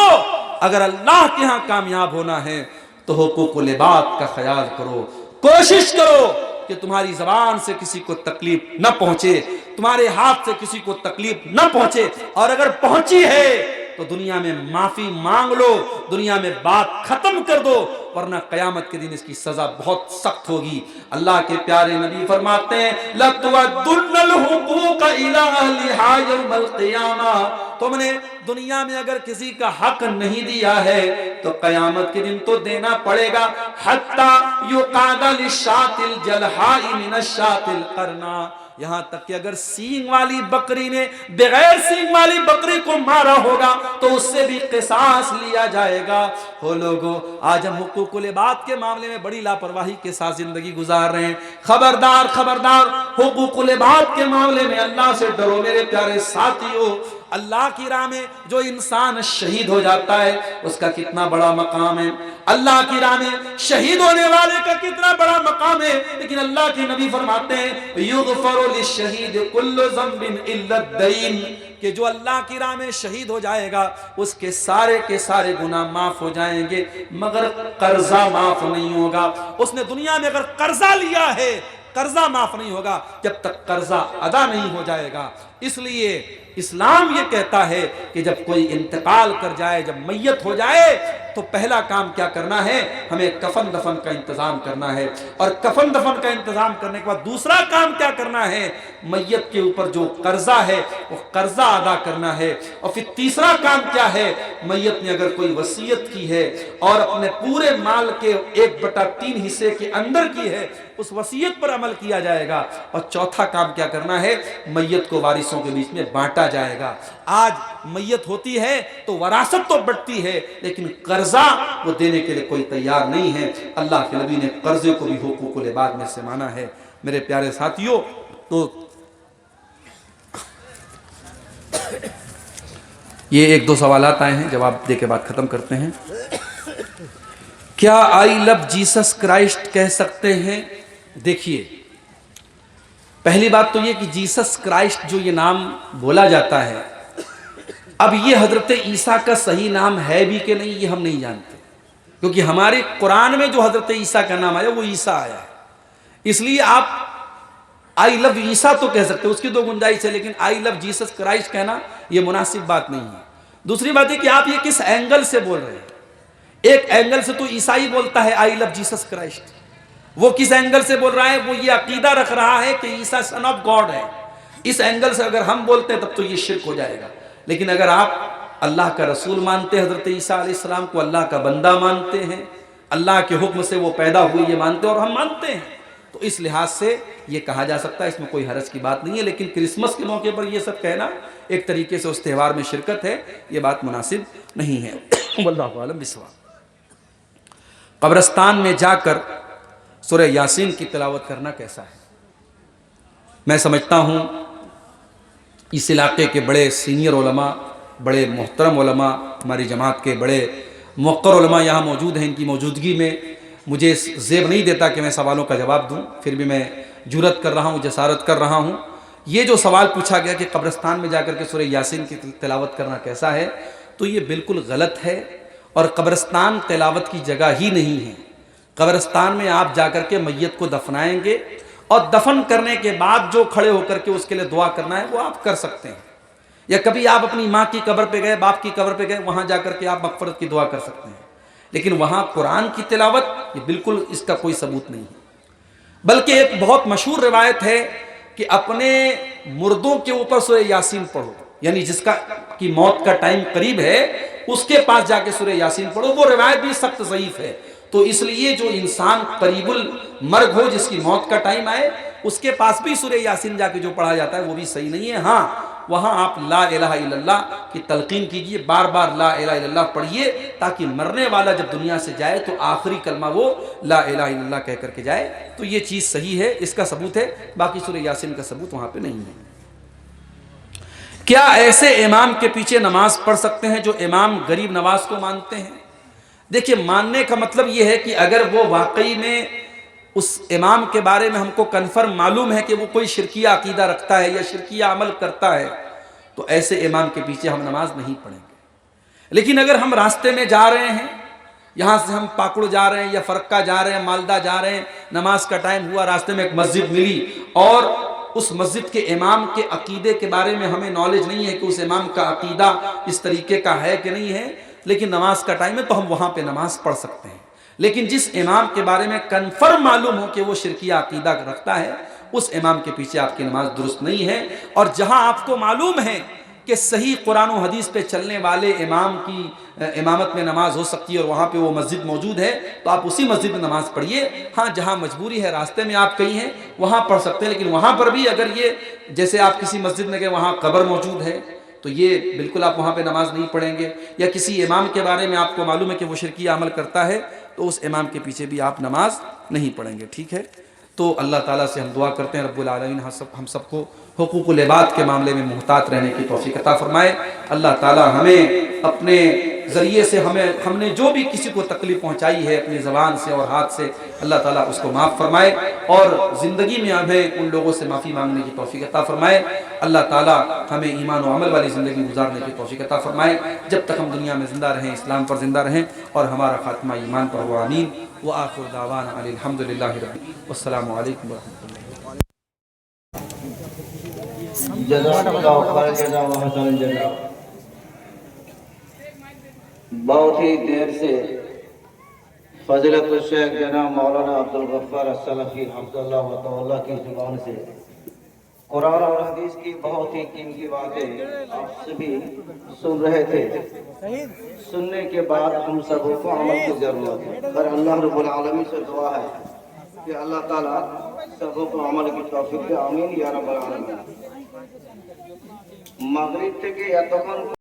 Speaker 1: अगर अल्लाह के यहां कामयाब होना है तो हुकूकुल इबाद का ख्याल करो। कोशिश करो कि तुम्हारी जबान से किसी को तकलीफ न पहुंचे, तुम्हारे हाथ से किसी को तकलीफ न पहुंचे, और अगर पहुंची है तो दुनिया में माफी मांग लो, दुनिया में बात खत्म कर दो, वरना कयामत के दिन इसकी सजा बहुत सख्त होगी। अल्लाह के प्यारे नबी फरमाते हैं, लतुअद्दुल हुकूक इला अहलिहा यौमल क़ियामा। तुमने दुनिया में अगर किसी का हक नहीं दिया है तो कयामत के दिन तो देना पड़ेगा। हत्ता युक़ादा लिशातिल जलहाई मिनशातिल करना, यहां तक कि अगर सींग वाली बकरी ने बगैर सींग वाली बकरी को मारा होगा तो उससे भी क़िसास लिया जाएगा। हो लोगों, आज हम हुकूकुल इबाद के मामले में बड़ी लापरवाही के साथ जिंदगी गुजार रहे हैं। खबरदार खबरदार, हुकूकुल इबाद के मामले में अल्लाह से डरो मेरे प्यारे साथियों। अल्लाह की राह में जो इंसान शहीद हो जाता है उसका कितना बड़ा मकाम है, अल्लाह की राह में शहीद होने वाले का कितना बड़ा मकाम है। लेकिन अल्लाह के नबी फरमाते हैं, युगफरु लिशहीद कुल्लु ज़ंबिन इल्ला दईन, कि जो अल्लाह की राह में शहीद हो जाएगा उसके सारे के सारे गुनाह माफ हो जाएंगे, मगर कर्जा माफ नहीं होगा। उसने दुनिया में अगर कर्जा लिया है, कर्जा माफ नहीं होगा जब तक कर्जा अदा नहीं हो जाएगा। इसलिए इस्लाम ये कहता है कि जब कोई इंतकाल कर जाए, जब मैयत हो जाए, तो पहला काम क्या करना है, हमें कफन दफन का इंतजाम करना है। और कफन दफन का इंतजाम करने के बाद दूसरा काम क्या करना है, मैयत के ऊपर जो कर्जा है वो कर्जा अदा करना है। और फिर तीसरा काम क्या है, मैयत ने अगर कोई वसीयत की है और अपने पूरे माल के 1/3 हिस्से के अंदर की है, उस वसीयत पर अमल किया जाएगा। और चौथा काम क्या करना है, मैयत को वारिसों के बीच में बांटा जाएगा। आज मैयत होती है तो वरासत तो बढ़ती है, लेकिन कर्जा वो देने के लिए कोई तैयार नहीं है। अल्लाह के नबी ने कर्जे को भी हुकूकुल इबाद में से माना है। मेरे प्यारे साथियों, तो ये 1-2 सवालात आए हैं, जवाब दे के बाद खत्म करते हैं। क्या आई लव जीसस क्राइस्ट कह सकते हैं? देखिए, पहली बात तो ये कि जीसस क्राइस्ट जो ये नाम बोला जाता है, अब ये हजरत ईसा का सही नाम है भी कि नहीं ये हम नहीं जानते, क्योंकि हमारे कुरान में जो हजरत ईसा का नाम आया वो ईसा आया है। इसलिए आप आई लव ईसा तो कह सकते हो, उसकी 2 गुंजाइश है, लेकिन आई लव जीसस क्राइस्ट कहना ये मुनासिब बात नहीं है। दूसरी बात है कि आप ये किस एंगल से बोल रहे हैं। एक एंगल से तो ईसाई बोलता है आई लव जीसस क्राइस्ट, वो किस एंगल से बोल रहा है, वो ये अकीदा रख रहा है कि ईसा सन ऑफ गॉड है। इस एंगल से अगर हम बोलते हैं तब तो ये शिर्क हो जाएगा। लेकिन अगर आप अल्लाह का रसूल मानते हैं, हजरत ईसा अलैहिस्सलाम को अल्लाह का बंदा मानते हैं, अल्लाह के हुक्म से वो पैदा हुए ये मानते हैं और हम मानते हैं, तो इस लिहाज से ये कहा जा सकता है, इसमें कोई हरज की बात नहीं है। लेकिन क्रिसमस के मौके पर ये सब कहना एक तरीके से उस त्यौहार में शिरकत है, ये बात मुनासिब नहीं है। वल्लाहु आलम बिस्वाब। कब्रिस्तान में जाकर सूरह यासीन की तिलावत करना कैसा है? मैं समझता हूँ इस इलाके के बड़े सीनियर उलमा, बड़े मोहतरम उलमा, हमारी जमात के बड़े मुक़र्रर उलमा यहाँ मौजूद हैं। इनकी मौजूदगी में मुझे ज़ेब नहीं देता कि मैं सवालों का जवाब दूँ, फिर भी मैं जुरत कर रहा हूँ, जसारत कर रहा हूँ। ये जो सवाल पूछा गया कि कब्रिस्तान में जाकर के सूरह यासीन की तिलावत करना कैसा है, तो ये बिल्कुल गलत है। और कब्रिस्तान तिलावत की जगह ही नहीं है। कब्रिस्तान में आप जाकर के मैयत को दफनाएंगे और दफन करने के बाद जो खड़े होकर के उसके लिए दुआ करना है वो आप कर सकते हैं। या कभी आप अपनी माँ की कब्र पे गए, बाप की कब्र पे गए, वहाँ जाकर के आप मग़फ़िरत की दुआ कर सकते हैं। लेकिन वहाँ कुरान की तिलावत, ये बिल्कुल इसका कोई सबूत नहीं है। बल्कि एक बहुत मशहूर रिवायत है कि अपने मुर्दों के ऊपर सूरह यासीन पढ़ो, यानी जिसका की मौत का टाइम करीब है उसके पास जाके सूरह यासीन पढ़ो। वो रिवायत भी सख्त ज़ईफ़ है। तो इसलिए जो इंसान करीबुल मर्ग हो, जिसकी मौत का टाइम आए, उसके पास भी सूरह यासीन जाके जो पढ़ा जाता है वो भी सही नहीं है। हाँ, वहाँ आप ला इलाहा इल्लल्लाह की तलकीन कीजिए, बार बार ला इलाहा इल्लल्लाह पढ़िए, ताकि मरने वाला जब दुनिया से जाए तो आखिरी कलमा वो ला इलाहा इल्लल्लाह कह करके जाए। तो ये चीज़ सही है, इसका सबूत है। बाकी सूरह यासीन का सबूत वहाँ पे नहीं है। क्या ऐसे इमाम के पीछे नमाज पढ़ सकते हैं जो इमाम गरीब नवाज को मानते हैं? देखिए, मानने का मतलब ये है कि अगर वो वाकई में उस इमाम के बारे में हमको कन्फर्म मालूम है कि वो कोई शिरकिया अकीदा रखता है या शिरकिया अमल करता है, तो ऐसे इमाम के पीछे हम नमाज नहीं पढ़ेंगे। लेकिन अगर हम रास्ते में जा रहे हैं, यहाँ से हम पाकुड़ जा रहे हैं या फरक्का जा रहे हैं, मालदा जा रहे हैं, नमाज का टाइम हुआ, रास्ते में एक मस्जिद मिली और उस मस्जिद के इमाम के अकीदे के बारे में हमें नॉलेज नहीं है कि उस इमाम का अकीदा इस तरीके का है कि नहीं है, लेकिन नमाज का टाइम है, तो हम वहाँ पे नमाज पढ़ सकते हैं। लेकिन जिस इमाम के बारे में कन्फर्म मालूम हो कि वो शिरकिया अकीदा रखता है, उस इमाम के पीछे आपकी नमाज दुरुस्त नहीं है। और जहाँ आपको मालूम है कि सही कुरान और हदीस पे चलने वाले इमाम की इमामत में नमाज हो सकती है और वहाँ पे वो मस्जिद मौजूद है, तो आप उसी मस्जिद में नमाज पढ़िए। हाँ, जहाँ मजबूरी है, रास्ते में आप कहीं हैं, वहाँ पढ़ सकते हैं। लेकिन वहाँ पर भी अगर ये, जैसे आप किसी मस्जिद में गए, वहाँ कब्र मौजूद है, तो ये बिल्कुल आप वहाँ पे नमाज नहीं पढ़ेंगे। या किसी इमाम के बारे में आपको मालूम है कि वो शिरकिया अमल करता है, तो उस इमाम के पीछे भी आप नमाज नहीं पढ़ेंगे। ठीक है, तो अल्लाह ताला से हम दुआ करते हैं रब्बुल आलमीन हम सबको हुकूकुल इबाद के मामले में मुहतात रहने की तौफीक अता फरमाए। अल्लाह ताला हमें अपने ज़रिए से हमने जो भी किसी को तकलीफ़ पहुँचाई है अपनी ज़बान से और हाथ से, अल्लाह ताला उसको माफ़ फरमाए और ज़िंदगी में हमें उन लोगों से माफ़ी मांगने की तौफीक अता फरमाए। अल्लाह ताला हमें ईमान और अमल वाली ज़िंदगी गुजारने की तौफीक अता फरमाए। जब तक हम दुनिया में ज़िंदा रहें, इस्लाम पर ज़िंदा रहें और हमारा खात्मा ईमान पर हो। आमीन। व आखिर दावाना अनिल हम्दुलिल्लाहि रब्बिल वस्सलामु अलैकुम व रहमतुल्लाहि।
Speaker 2: बहुत ही देर से फजीलत शेख जनाब मौलाना अब्दुल गफ्फार अस्सलाफी हफ्ज़ल्लाह व तआला की जुबान से कुरान और हदीस की बहुत ही कीमती बातें आप सभी सुन रहे थे। सुनने के बाद हम सबों को अमल की जरूरत है। पर अल्लाह रब्बुल आलमीन से दुआ है कि अल्लाह ताला सबों को अमल की तौफीक दे। आमीन या रब्बल आलमीन। मागरिब থেকে এতক্ষণ